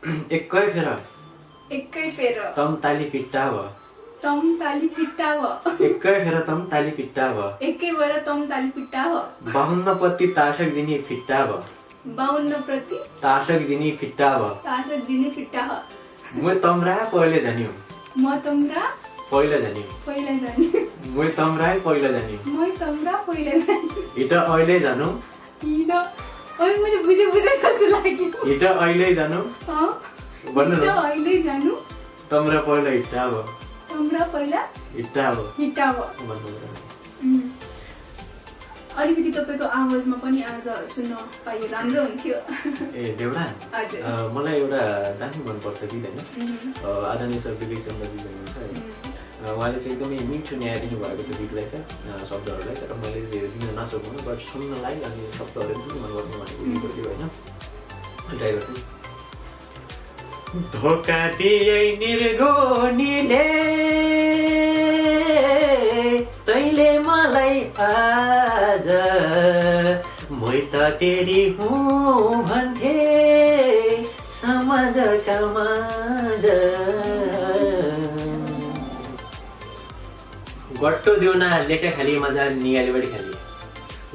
एकै फेर तम ताली पिट्टा भ एकै फेर तम ताली पिट्टा भ 52 प्रति ताशक जिनी फिट्टा भ 52 प्रति ताशक जिनी फिट्टा भ म तम्रा पहिले जानियो म तम्रा पहिला जानियो म तम्रा पहिला जानियो हिट अहिले जानु मैले बुझे जस्तो लाग्यो हिट अहिले जानु भन्नु न तम्रा पहिला हिट्टा भ हिट्टा भ भन्नु अलिकति तपाईको आवाजमा पनि आज सुन्न पाए राम्रो हुन्थ्यो ए देउडा हजुर मलाई एउटा दामी मनपर्छ कि हैन आदरणीय सर विवेक चन्द्रजी हुनुहुन्छ है उहाँले चाहिँ एकदमै मिठो न्याय दिनुभएको छ गीतलाई त शब्दहरूलाई तर मैले दिन नसक्नु बट सुन्नलाई अनि शब्दहरू पनि मन गर्ने भनेको गीत थियो होइन ड्राइभर चाहिँ धोका दिए निर्गोनीले तैले मलाई आज मै त तेरी हुँ भन्थे समाजका माझ गट्टो दिउना लेटे खाली मजाले नियाले बढी खाली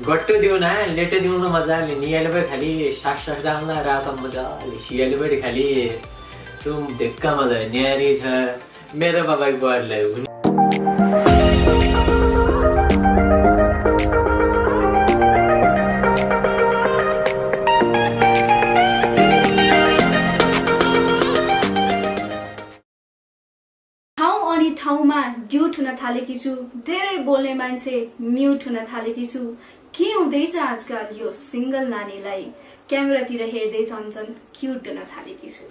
गट्टो दिउना लेटे दिउँदो मजाले नियाले बढी खाली सास डाल्ना रात मजाले सियाले बढी खाली तुम ढेक्का मजा न्यारी छ मेरो बाबाको बुहारीलाई ठाउँमा ड्युट हुन थालेकी छु धेरै बोल्ने मान्छे म्युट हुन थालेकी छु के हुँदैछ आजकल यो सिंगल नानीलाई क्यामेरातिर हेर्दै झन् क्युट हुन थालेकी छु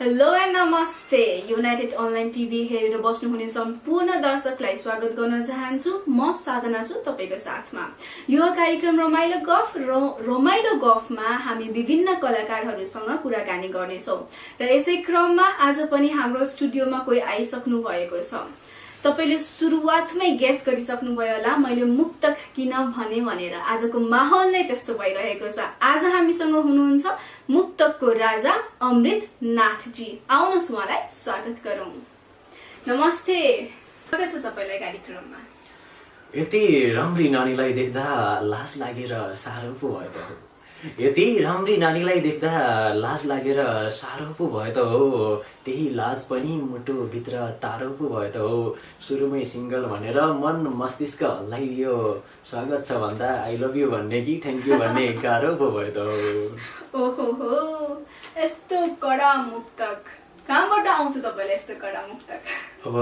हेलो एन्ड नमस्ते युनाइटेड अनलाइन टिभी हेरेर बस्नुहुने सम्पूर्ण दर्शकलाई स्वागत गर्न चाहन्छु म साधना छु तपाईको साथमा यो कार्यक्रम रमाइलो गफमा हामी विभिन्न कलाकारहरूसँग कुराकानी गर्नेछौँ र यसै क्रममा आज पनि हाम्रो स्टुडियोमा कोही आइसक्नु भएको छ तपाईले सुरुवातमै गेस गरिसक्नुभयो होला मैले मुक्तक किन भने भनेर आजको माहौल नै त्यस्तो भइरहेको छ आज हामीसँग हुनुहुन्छ मुक्तकको राजा अमृत नाथजी आउनुहोस् उहाँलाई स्वागत गरौँ नमस्ते स्वागत छ तपाईलाई कार्यक्रममा यति राम्री नानीलाई देख्दा लाज लागेर साह्रो पो भयो त यति राम्री नानीलाई देख्दा लाज लागेर साह्रो पो भयो त हो त्यही लाज पनि मुटु भित्र तारो पो भयो त हो सुरुमै सिंगल भनेर मन मस्तिष्क हल्लाइदियो स्वागत छ भन्दा आई लभ यु भन्ने कि थ्याङ्क यू भन्ने गाह्रो पो भयो त हो ओहो यस्तो कडा मुक्तक कहाँबाट आउँछ तपाईलाई यस्तो कडा मुक्तक अब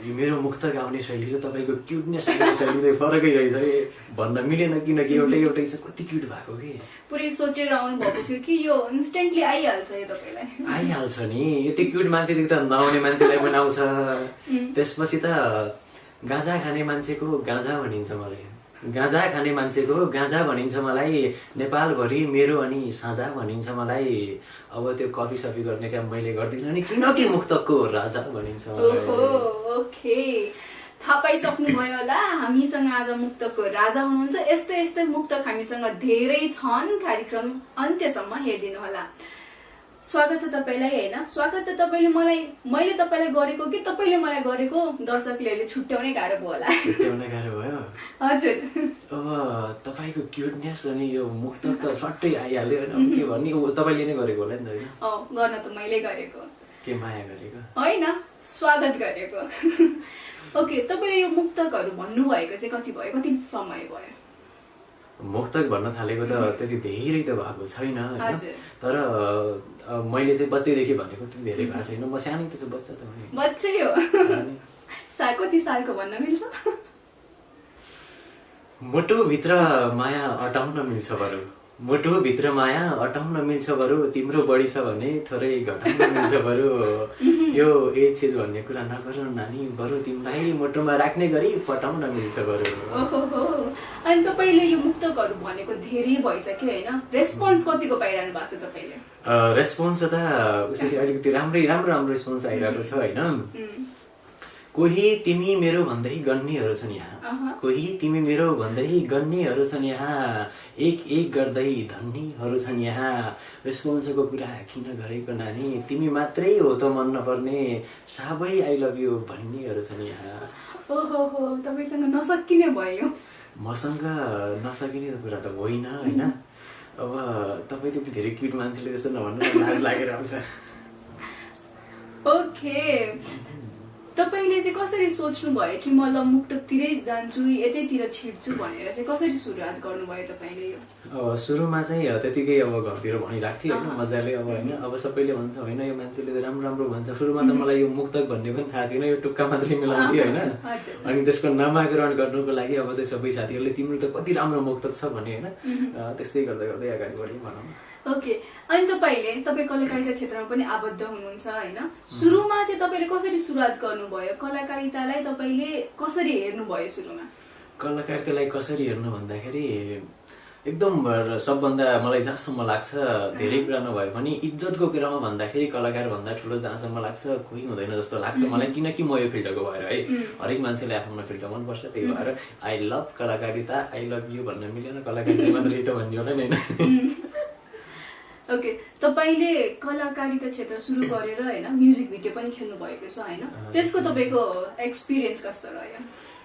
यो मेरो मुक्तक आउने शैली र तपाईको क्युटनेस आउने शैली चाहिँ फरकै रहेछ के भन्न मिलेन किनकि एउटै छ कति क्युट भएको के पुरै सोचेर आउनु भएको थियो कि यो इन्स्टेन्टली आइहाल्छ यो तपाईलाई आइहाल्छ नि यति क्युट मान्छे देख्दा नआउने मान्छेलाई पनि आउँछ त्यसपछि त गाँजा खाने मान्छेको गाँजा भनिन्छ मलाई गाँजा खाने मान्छेको गाँजा भनिन्छ मलाई नेपालभरि मेरो अनि साझा भनिन्छ मलाई अब त्यो कपी सपी गर्ने काम मैले गर्दिनँ नि किनकि मुक्तकको राजा भनिन्छ ओके थाहा पाइसक्नुभयो होला हामीसँग आज मुक्तकको राजा हुनुहुन्छ यस्तै यस्तै मुक्तक हामीसँग धेरै छन् कार्यक्रम अन्त्यसम्म हेरिदिनु होला स्वागत छ तपाईलाई हैन स्वागत त मैले तपाईलाई गरेको कि तपाईले मलाई गरेको दर्शकले छुट्याउनै गाह्रो भयो होला छुट्याउनै गाह्रो भयो हजुर अब तपाईको क्युटनेस अनि यो मुक्तक त सट्टै आइहाल्यो हैन के भन्ने तपाईले नै गरेको होला नि त गर्न त मैले गरेको के माया गरेको हैन स्वागत गरेको ओके तपाईले यो मुक्तकहरु भन्नु भएको चाहिँ कति भयो कति समय भयो मुक्तक भन्न थालेको त त्यति धेरै त भएको छैन हैन तर मैले चाहिँ बच्चैदेखि भनेको त्यति धेरै भएको छैन म सानै त छु बच्चा त भने बच्चै हो कति सालको भन्न मिल्छ मुटु भित्र माया अटाउन मिल्छ बरु मुटु भित्र माया अटाउन मिल्छ बरु तिम्रो बढी छ भने थोरै घटाउन मिल्छ बरु यो एज एज भन्ने कुरा नगर नानी बरु तिमीलाई मुटुमा राख्ने गरी पटाउन मिल्छ बरु ओहो अनि तपाईले यो मुक्तकहरु भनेको धेरै भइसक्यो हैन रेस्पोन्स कतिको पाइरहनु भएको छ तपाईले रेस्पोन्स त उसरी अलिकति राम्रो रेस्पोन्स आइरहेको छ हैन कोही तिमी मेरो भन्दै गन्नेहरू छन् यहाँ, कोही तिमी मेरो भन्दै गन्नेहरू छन् यहाँ, एक एक गर्दै धन्नीहरू छन् यहाँ, रेस्पोन्सको कुरा किन गरेको नानी, तिमी मात्रै हो त मन नपर्ने, सबै आई लभ यु भन्नेहरू छन् यहाँ। ओहो, तपाईसँग नसकिने भयो। मसँग नसकिने कुरा त होइन होइन। अब तपाईँ त्यति धेरै क्युट मान्छेले जस्तो नभन्नु, लाज लागेर आउँछ। ओके, तपाईँले चाहिँ कसरी सोच्नु भयो कि म ल मुक्तकतिरै जान्छु, यतैतिर छिर्छु भनेर चाहिँ कसरी सुरुवात गर्नुभयो तपाईँले यो? अब सुरुमा चाहिँ त्यतिकै अब घरतिर भनिरहेको थिएँ होइन, मजाले अब होइन। अब सबैले भन्छ होइन यो मान्छेले त राम्रो राम्रो भन्छ। सुरुमा त मलाई यो मुक्तक भन्ने पनि थाहा थिएन, यो टुक्का मात्रै मिलाउँथेँ होइन। अनि त्यसको नामाकरण गर्नुको लागि अब चाहिँ सबै साथीहरूले तिम्रो त कति राम्रो मुक्तक छ भने होइन, त्यस्तै गर्दै गर्दै अगाडि बढ्यौँ भनौँ। ओके, अनि तपाईँ कलाकारिता क्षेत्रमा पनि आबद्ध हुनुहुन्छ होइन। सुरुमा चाहिँ तपाईँले कसरी सुरुवात गर्नुभयो? कलाकारितालाई तपाईँले कसरी हेर्नुभयो सुरुमा? कलाकारितालाई कसरी हेर्नु भन्दाखेरि एकदम सबभन्दा मलाई जहाँसम्म लाग्छ, धेरै कुरा नभए पनि इज्जतको कुरामा भन्दाखेरि कलाकार भन्दा ठुलो जहाँसम्म लाग्छ कोही हुँदैन जस्तो लाग्छ मलाई। किनकि म यो फिल्डको भएर है, हरेक मान्छेले आफ्नो फिल्ड मनपर्छ, त्यही भएर आई लभ कलाकारिता, आई लभ यु भन्न मिलेन, कलाकारिता मात्रै त भन्ने होला नि होइन। ओके, तपाईँले कलाकारिता क्षेत्र सुरु गरेर होइन म्युजिक भिडियो पनि खेल्नु भएको छ होइन, त्यसको तपाईँको एक्सपिरियन्स कस्तो रह्यो?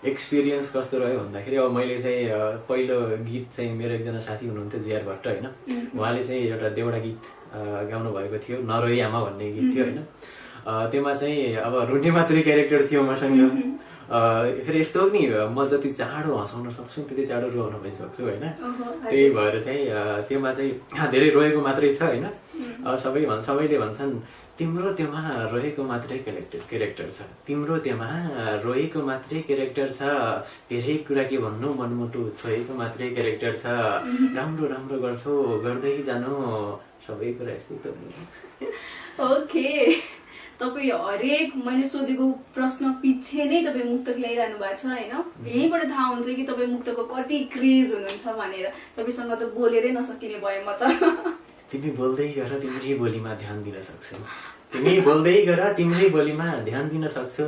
एक्सपिरियन्स कस्तो रह्यो भन्दाखेरि अब मैले चाहिँ पहिलो गीत चाहिँ मेरो एकजना साथी हुनुहुन्थ्यो जिआर भट्ट होइन, उहाँले चाहिँ एउटा देउडा गीत गाउनु भएको थियो, नरोई आमा भन्ने गीत थियो होइन। त्यसमा चाहिँ अब रुन्ने मात्रै क्यारेक्टर थियो मसँग। फेरि यस्तो नि, म जति चाँडो हँसाउन सक्छु त्यति चाँडो रुवाउन पनि सक्छु होइन। त्यही भएर चाहिँ त्योमा चाहिँ धेरै रोएको मात्रै छ होइन। सबैले भन्छन् तिम्रो त्यहाँ रोएको मात्रै क्यारेक्टर छ, तिम्रो त्यहाँ रोएको मात्रै क्यारेक्टर छ, धेरै कुरा के भन्नु मनमुटु छोएको मात्रै क्यारेक्टर छ, राम्रो राम्रो गर्छौ गर्दै जानु, सबै कुरा यस्तै। ओके, तपाईँ हरेक मैले सोधेको प्रश्न पछि नै तपाईँ मुक्तक ल्याइरहनु भएको छ होइन। यहीँबाट थाहा हुन्छ कि तपाईँ मुक्तको कति क्रेज हुनुहुन्छ भनेर। तपाईँसँग त बोलेरै नसकिने भयो म त। तिमी बोल्दै गर तिम्रै बोलीमा ध्यान दिन सक्छौ, तिमी बोल्दै गर तिम्रै बोलीमा ध्यान दिन सक्छौ,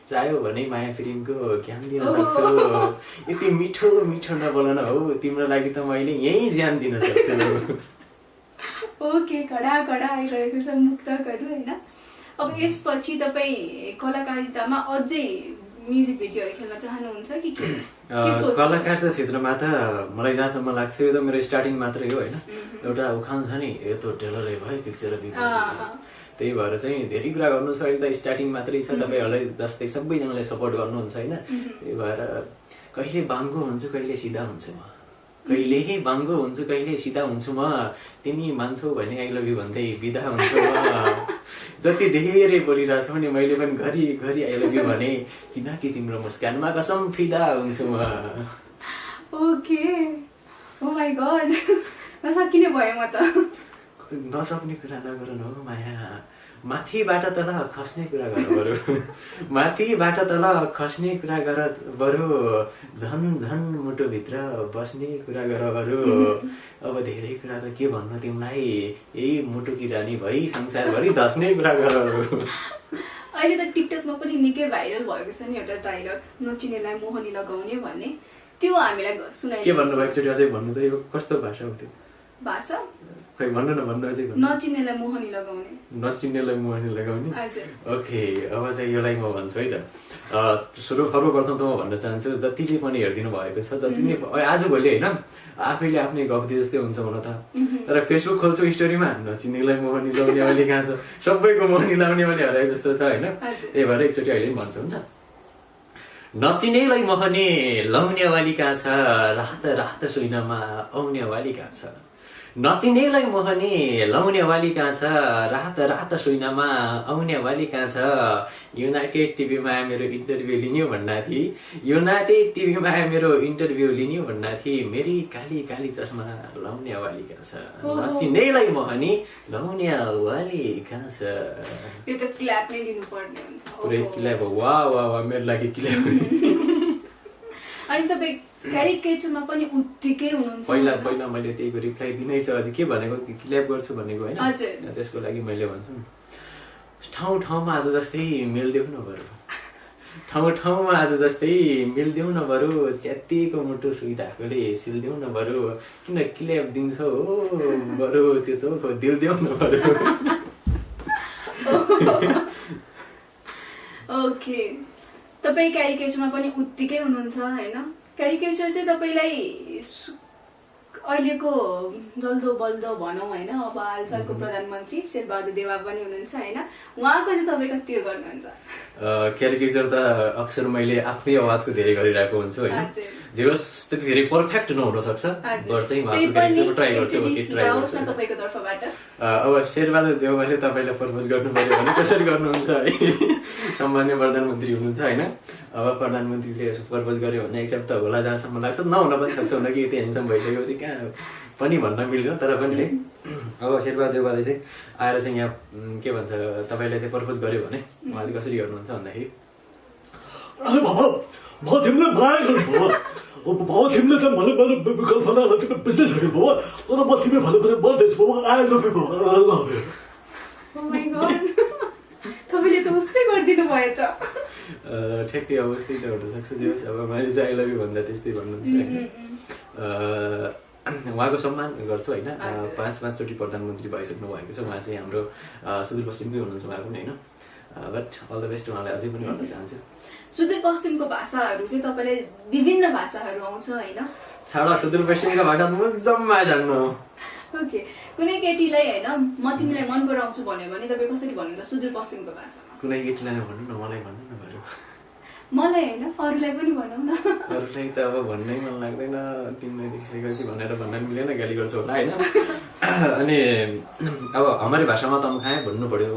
चाह्यो भने माया प्रेमको ज्ञान दिन सक्छौ, यति मिठो मिठो नबोलन हौ तिम्रो लागि त मैले यही ज्यान दिन सक्छु। ओके, कडा आइरहेको छ मुक्तकहरू होइन। अब यसपछि तपाईँ कलाकारितामा अझै म्युजिक भिडियोहरू खेल्न चाहनुहुन्छ कि के? कलाकारिता क्षेत्रमा त मलाई जहाँसम्म लाग्छ यो त मेरो स्टार्टिङ मात्रै हो होइन। एउटा उखान छ नि, यो त टेलरै भयो पिक्चर, त्यही भएर चाहिँ धेरै कुरा गर्नु छ। अहिले त स्टार्टिङ मात्रै छ, तपाईँहरूलाई जस्तै सबैजनाले सपोर्ट गर्नुहुन्छ होइन। त्यही भएर कहिले बाङ्गो हुन्छु कहिले सिधा हुन्छु म, कहिले बाङ्गो हुन्छु कहिले सिधा हुन्छु म, तिमी मान्छौ भने आई लभ यु भन्दै बिदा हुन्छु म, जति धेरै बोलिरहेको छु नि मैले पनि घरि आई लभ यु भने, किनकि तिम्रो मुस्कानमा कसम फिदा हुन्छु म। ओके, ओ माय गॉड, नसकिने भयो म त। नसक्ने कुरा नगरन हो माया, माथिबाट तल खस्ने कुरा गर बरु, माथिबाट तल खस्ने कुरा गर बरु, झन मुटुभित्र बस्ने कुरा गर बरु, अब धेरै कुरा त के भन्नु तिमीलाई, यही मुटुकी रानी भई संसारभरि धस्ने कुरा गर बरु। अहिले त टिकटकमा पनि निकै भाइरल भएको छ नि एउटा डायलग, नचिनेलाई मोहनी लगाउने भन्ने, त्यो हामीलाई सुनाइ। के भन्नुभएको एकचोटि अझै भन्नु त, यो कस्तो भाषा हो त्यो? भाषा खै भन्नु न, भन्नु अझै भन्नु। नचिन्नेलाई मोहनी लगाउने, नचिन्नेलाई मोहनी लगाउने। हजुर। ओके, अब चाहिँ यसलाई म भन्छु है त। सर्वप्रथम त म भन्न चाहन्छु जतिले पनि हेरिदिनु भएको छ, जति नै आजभोलि होइन आफैले आफ्नै गफ दिए जस्तै हुन्छ हुन त। तर फेसबुक खोल्छु स्टोरीमा नचिन्नेलाई मोहनी लगाउने अहिले कहाँ छ, सबैको मोहनी लगाउने भने हराए जस्तो छ होइन। त्यही भएर एकचोटि अहिले पनि भन्छु, हुन्छ। नचिनेलाई मोहनी लाउने वाली कहाँ छ, रात सुइनमा आउने वाली कहाँ छ, नचिनेलाई मोहनी लाउने वाली कहाँ छ, रात सुइनमा आउने वाली कहाँ छ, युनाइटेड टिभीमा मेरो इन्टरभ्यू लिने भन्ना थिए, युनाइटेड टिभीमा मेरो इन्टरभ्यू लिने भन्ना थिए, मेरी काली काली चस्मा लाउने वाली कहाँ छ, नचिनेलाई मोहनी लाउने वाली कहाँ छ। यो त क्ल्याप नै दिनुपर्ने हुन्छ। पुरै क्ल्याप हो, वाह मेरो लागि क्ल्याप। अनि तपाईँ क्यारिकेचरमा पनि उत्तिकै हुनुहुन्छ। पहिला मैले त्यहीको रिप्लाई दिनै छ, अझै के भनेको क्ल्याप गर्छु भनेको होइन, त्यसको लागि मैले भन्छु ठाउँ ठाउँमा आज जस्तै मिल्दिउ न बरु, ठाउँ ठाउँमा आज जस्तै मिल्दिउँ न बरु च्यातिएको मुटु सुइधाएकोले सिल्दिउँ न बरु किन क्ल्याप दिन्छौ हो बरु त्यो चौखो दिल्दिउँ न बरु। ओके, तपाईँ क्यारिकेचरमा पनि उत्तिकै हुनुहुन्छ होइन? क्यारिकेचर चाहिँ तपाईँलाई अहिलेको जल्दो बल्दो भनौँ होइन, अब हालसालको प्रधानमन्त्री शेरबहादुर देवा पनि हुनुहुन्छ होइन, उहाँको चाहिँ तपाईँ कति गर्नुहुन्छ? क्यारिकेचर त अक्सर मैले आफ्नै आवाजको धेरै गरिरहेको हुन्छु होइन, जे होस् त्यति धेरै पर्फेक्ट नहुन सक्छ, गर्छै म आफ्नो क्यारिकेचरमा ट्राई गर्छु। अब शेरबहादुर देवाले तपाईँलाई प्रपोज गर्नु पर्यो भने कसरी गर्नुहुन्छ है? सम्मान्य प्रधानमन्त्री हुनुहुन्छ होइन, अब प्रधानमन्त्रीले प्रपोज गर्यो भने एक्सेप्ट त होला जहाँसम्म लाग्छ, नहुन पनि सक्छ, हुन कि यति ह्यान्डसम भइसकेपछि कहाँ पनि भन्न मिल्दैन, तर पनि है अब शेरबहादुर देवाले चाहिँ आएर चाहिँ यहाँ के भन्छ तपाईँलाई चाहिँ प्रपोज गर्यो भने उहाँले कसरी गर्नुहुन्छ भन्दाखेरि तिमीले माया गर्नु बाबा, तिमीले चाहिँ भने कल्पनालाई तिमीले बिर्सिसक्यो बाबा, तर म तिमी भने बढ्दैछु बाबा, आई लभ यु बाबा, आई लभ यु। तपाईँले त उस्तै गरिदिनु भयो त। ठ्याक्कै अब उस्तै त हुनसक्छ, जे होस् अब मैले चाहिँ आई लभ यु भन्दा त्यस्तै भन्नुहुन्छ होइन। उहाँको सम्मान गर्छु होइन, 5-5 चोटि प्रधानमन्त्री भइसक्नु भएको छ, उहाँ चाहिँ हाम्रो सुदूरपश्चिमकै हुनुहुन्छ उहाँ पनि होइन, बट अल द बेस्ट उहाँलाई अझै पनि भन्न चाहन्छु। सुदूरपश्चिमको भाषाहरू चाहिँ तपाईँलाई विभिन्न भाषाहरू आउँछ होइन? छाडा सुदूरपश्चिमका भाषा म जम्मा जान्नु। ओके, कुनै केटीलाई होइन म तिमीलाई मन पराउँछु भन्यो भने तपाईँ कसरी भन्नुहुन्छ सुदूरपश्चिमको भाषामा? कुनै केटीलाई भन्नु न, मलाई भन्नु न बरु। मलाई होइन, अरूलाई पनि भनौँ न। अरूलाई त अब भन्नै मन लाग्दैन, तिमीलाई देखिसकेपछि भनेर भन्न मिलेन, गाली गर्छ होला होइन। अनि अब हाम्रो भाषामा त खाएँ भन्नु पर्यो,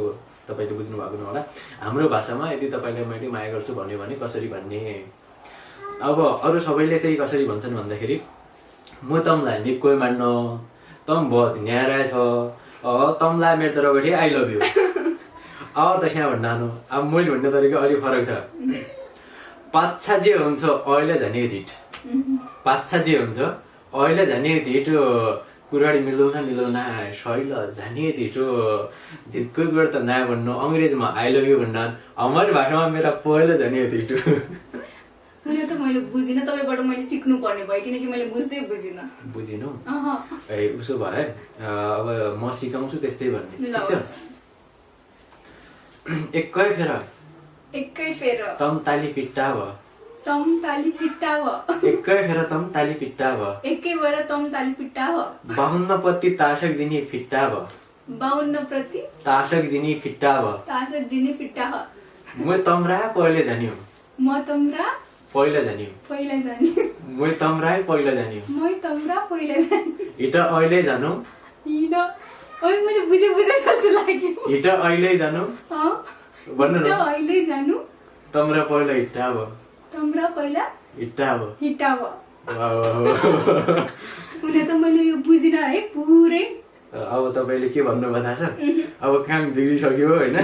तपाईँले बुझ्नु भएको न होला। हाम्रो भाषामा यदि तपाईँलाई मैले माया गर्छु भन्यो भने कसरी भन्ने? अब अरू सबैले चाहिँ कसरी भन्छन् भन्दाखेरि म तमलाई निकै मान्न, तम बहुत न्यारा छ, तमलाई मेरो तर्फबाट आई लभ यु। अब त यहाँ भन्नु, अब मैले भन्ने तरिका अलिक फरक छ। पाच्छा जे हुन्छ अहिले झनै धिट, पाच्छा जे हुन्छ अहिले झनै धिट, कुराडी मिलाउन शैल झनै धिट, जितकै कुरा त ना भन्नु, अङ्ग्रेजमा आई लभ यु भन्न, हाम्रो भाषामा मेरो पहिलो झनै धिट। यो त मैले बुझिनँ, तपाईँबाट मैले सिक्नु पर्ने भयो किनकि मैले बुझ्दै बुझिनँ। बुझिनौ? ए उसो भए अब म सिकाउँछु त्यस्तै भन्ने, ठिक छ? एकै फेर तम ताली पिट्टा भ, तम ताली पिट्टा भ, एकै फेर तम ताली पिट्टा भ, एकै बेर तम ताली पिट्टा भ, 52 प्रति ताशक जिनी फिट्टा भ, 52 प्रति ताशक जिनी फिट्टा भ, ताशक जिनी फिट्टा ह, म तमरा पहिले जान्यो, म तमरा पहिला जान्यो, पहिला जान्यो, म तमरा पहिला जान्यो, म तमरा पहिला जान्यो, हिट अहिले जानु, हिट ओइ मैले बुझे जस्तो लाग्यो, हिट अहिले जानु भन्नु न, अहिले जानु, तमरा पहिला हिट्टा भ, तमरा पहिला हिट्टा भ, हिट्टा भ। उनी त मैले यो बुझिनँ है पुरै। अब तपाईँले के भन्नुभयो थाहा छ? अब काम बिग्रिसक्यो होइन,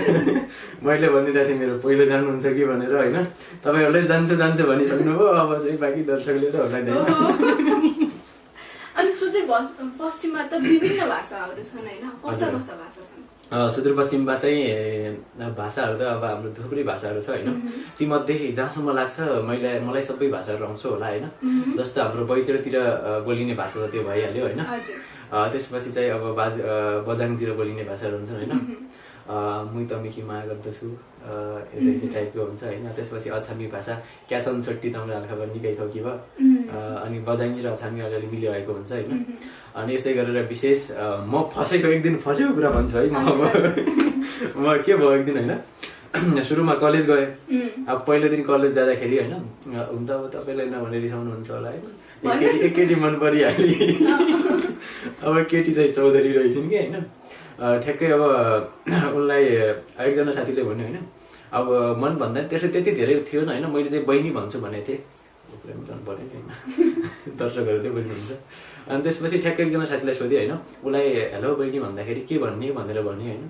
मैले भनिरहेको थिएँ मेरो पहिलो जानुहुन्छ कि भनेर होइन, तपाईँहरूले जान्छु भनिसक्नुभयो, अब चाहिँ बाँकी दर्शकले त होला दिएन। अनि सुदूरपश्चिममा त विभिन्न भाषाहरू छन् होइन, कस्ता भाषा छन्? सुदूरपश्चिममा चाहिँ भाषाहरू त अब हाम्रो थुप्रै भाषाहरू छ होइन, तीमध्ये जहाँसम्म लाग्छ मलाई सबै भाषाहरू आउँछ होला होइन। जस्तो हाम्रो बैतडतिर बोलिने भाषा त त्यो भइहाल्यो होइन, त्यसपछि चाहिँ अब बजाङतिर बोलिने भाषाहरू हुन्छन् होइन, मुई तमिकी माया गर्दछु यसै टाइपको हुन्छ होइन। त्यसपछि अछामी भाषा क्यासन छट्टी तमरा खबर निकै छ कि भयो, अनि बजाङ्गी र अछामी अलिअलि मिलिरहेको हुन्छ होइन। अनि यस्तै गरेर विशेष म फसेको एक दिन फसेको कुरा भन्छु है, म के भयो एक दिन होइन, सुरुमा कलेज गएँ, अब पहिलो दिन कलेज जाँदाखेरि होइन, हुन त अब तपाईँलाई नभने रिसाउनुहुन्छ होला होइन, एक केटी मन परिहाल्यो, अब केटी चाहिँ चौधरी रहेछन् कि होइन, ठ्याक्कै अब उनलाई एकजना साथीले भन्यो होइन, अब मन भन्दा त्यसै त्यति धेरै थिएन होइन, मैले चाहिँ बहिनी भन्छु भनेको थिएँ, मिलाउनु पऱ्यो नि होइन, दर्शकहरूले बुझ्नुहुन्छ। अनि त्यसपछि ठ्याक्कै एकजना साथीलाई सोधेँ होइन, उसलाई हेलो बहिनी भन्दाखेरि के भन्ने भनेर भन्यो होइन,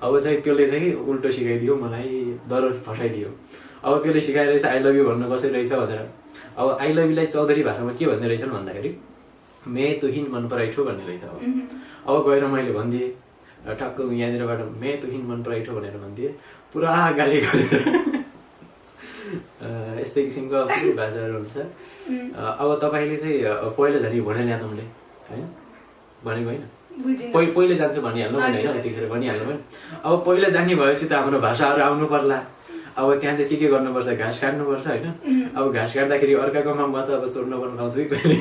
अब चाहिँ त्यसले चाहिँ उल्टो सिकाइदियो मलाई, डर फसाइदियो। अब त्यसले सिकाएर आई लभ यु भन्नु कसरी रहेछ भनेर, अब आई लभ युलाई चौधरी भाषामा के भन्ने रहेछन् भन्दाखेरि मे तुहिन मन पराइठो भन्ने रहेछ। अब गएर मैले भनिदिएँ ठक्क यहाँनिरबाट मे तुहिन मन पराइठो भनेर भनिदिएँ, पुरा गाली गरेर यस्तै किसिमको थुप्रै भाषाहरू हुन्छ। अब तपाईँले चाहिँ पहिला झन् भनेन या तपाईँले होइन भनेको होइन पहिले जान्छु भनिहाल्नु भने होइन त्यतिखेर भनिहाल्नु भने अब पहिला जाने भएपछि त हाम्रो भाषाहरू आउनु पर्ला। अब त्यहाँ चाहिँ के गर्नुपर्छ घाँस काट्नुपर्छ होइन। अब घाँस काट्दाखेरि अर्काको माम त अब चोर्न पनि लाउँछु कि कहिले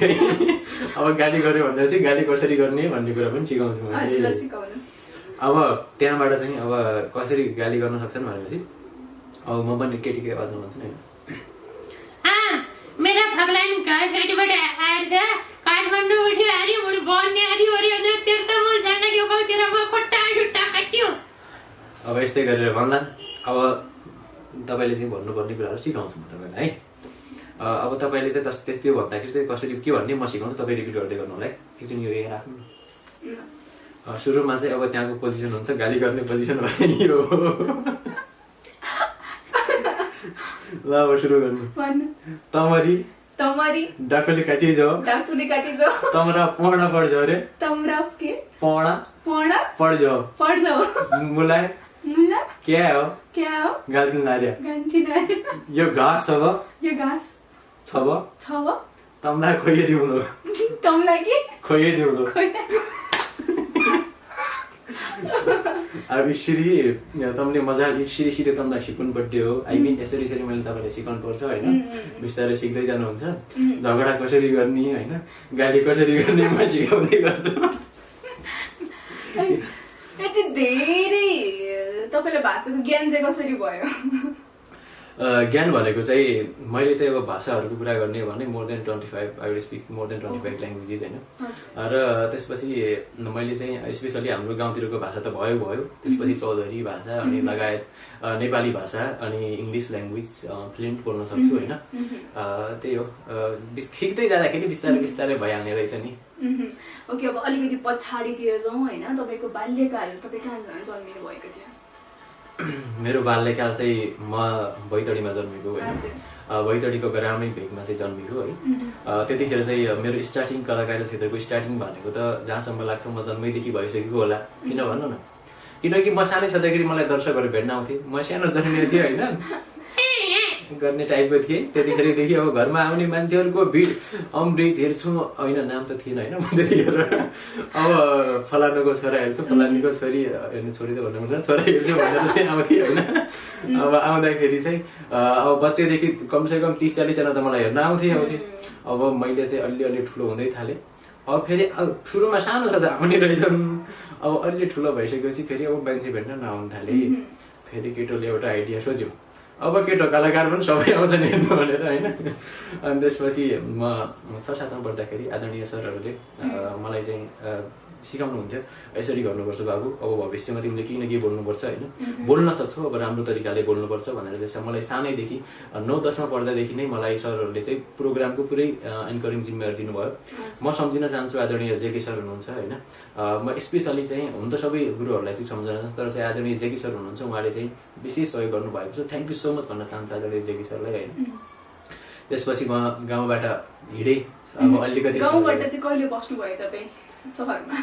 अब गाली गऱ्यो भनेर चाहिँ गाली कसरी गर्ने भन्ने कुरा पनि सिकाउँछु मैले। अब त्यहाँबाट चाहिँ अब कसरी गाली गर्न सक्छन् भनेपछि अब म पनि केटीकै आवाजमा भन्छु नि मेरा फगलाइन घाँस काटीबाट आएछ काठमाडौँ उठ्यो अरे मुडी बन्ने अरे अरे तेरो त म जान्न के हो तेरो म खुट्टा जुट्टा काट्यो। अब यस्तै गरेर भन्दा अब तपाईँले चाहिँ भन्नुपर्ने कुराहरू सिकाउँछु म तपाईँलाई है। अब तपाईँले चाहिँ त्यो भन्दाखेरि चाहिँ कसरी के भन्ने म सिकाउँछु तपाईँ रिपिट गर्दै गर्नु होला है। एकदिन यो यहाँ राख्नु सुरुमा चाहिँ अब त्यहाँको पोजिसन हुन्छ गाली गर्ने पोजिसन भने यो ल अब सुरु गर्नु। तमरी तमरी डाकुले काटिजाओ तमरा पौडा पड़ जाओ रे तमरा के पौडा पड़ जाओ मुला क्या हो गाल्थिन नारिया यो घाँस छब तमला खोइदिउनु खोइदिउनु अब यसरी तपाईँले मजाले यसरी सिधै तपाईँलाई सिकाउनु पर्ने हो। आई मिन यसरी मैले तपाईँलाई सिकाउनु पर्छ होइन। बिस्तारै सिक्दै जानुहुन्छ। झगडा कसरी गर्ने होइन गाली कसरी गर्ने म सिकाउँदै गर्छु। यति धेरै तपाईँलाई भाषाको ज्ञान चाहिँ कसरी भयो? ज्ञान भनेको चाहिँ मैले चाहिँ अब भाषाहरूको कुरा गर्ने भने more than 25 I will speak more than 25 languages होइन। र त्यसपछि मैले चाहिँ स्पेसली हाम्रो गाउँतिरको भाषा त भयो त्यसपछि चौधरी भाषा अनि लगायत नेपाली भाषा अनि इङ्ग्लिस ल्याङ्ग्वेज फ्लुएन्ट बोल्न सक्छु होइन। त्यही हो सिक्दै जाँदाखेरि बिस्तारै भइहाल्ने रहेछ नि। ओके अब अलिकति पछाडितिर जाउँ होइन। तपाईँको बाल्यकाल तपाईँ कहाँ जन्मिनु भएको थियो? मेरो बाल्यकाल चाहिँ म बैतडीमा जन्मेको होइन। बैतडीको ग्रामीण भेगमा चाहिँ जन्मेको है। त्यतिखेर चाहिँ मेरो स्टार्टिङ कलाकार क्षेत्रको स्टार्टिङ भनेको त जहाँसम्म लाग्छ म जन्मैदेखि भइसकेको होला। किन भन्नु न किनकि म सानै छँदाखेरि मलाई दर्शकहरू भेट्न आउँथे। म सानो जन्मिएको थिएँ होइन गर्ने टाइपको थिएँ। त्यतिखेरदेखि अब घरमा आउने मान्छेहरूको भिड अमृत हेर्छु होइन नाम त थिएन होइन म त्यतिखेर अब फलानुको छोरा हेर्छु फलानीको छोरी हेर्नु छोरी त भन्नु पर्दैन छोरा हेर्छु भनेर चाहिँ आउँथेँ होइन। अब आउँदाखेरि चाहिँ अब बच्चैदेखि कमसेकम 30-40 जना त मलाई हेर्न आउँथे। अब मैले चाहिँ अलि ठुलो हुँदै थालेँ। अब फेरि सुरुमा सानो छ त आउने रहेछन्। अब अलि ठुलो भइसकेपछि फेरि अब मान्छे भेट्न नआउनु थालेँ। फेरि केटोले एउटा आइडिया सोच्यो अब केटो कलाकार पनि सबै आउँछन् हेर्नु भनेर होइन। अनि त्यसपछि म 6-7मा पढ्दाखेरि आदरणीय सरहरूले मलाई चाहिँ सिकाउनुहुन्थ्यो यसरी गर्नुपर्छ बाबु अब भविष्यमा तिमीले केही न केही बोल्नुपर्छ होइन बोल्न सक्छौ अब राम्रो तरिकाले बोल्नुपर्छ भनेर चाहिँ मलाई सानैदेखि 9-10मा पढ्दादेखि नै मलाई सरहरूले चाहिँ प्रोग्रामको पुरै एन्करेजिङ जिम्मेवारी दिनुभयो। म सम्झिन चाहन्छु आदरणीय जेके सर हुनुहुन्छ होइन। म स्पेसली चाहिँ हुन त सबै गुरुहरूलाई चाहिँ सम्झना चाहन्छु तर चाहिँ आदरणीय जेके सर हुनुहुन्छ उहाँले चाहिँ विशेष सहयोग गर्नुभएको छ। थ्याङ्क यू सो मच भन्न चाहन्छु आदरणीय जेके सरलाई होइन। त्यसपछि म गाउँबाट हिँडेँ। अब अलिकति गाउँबाट चाहिँ कहिले बस्नुभयो तपाईँ सहरमा?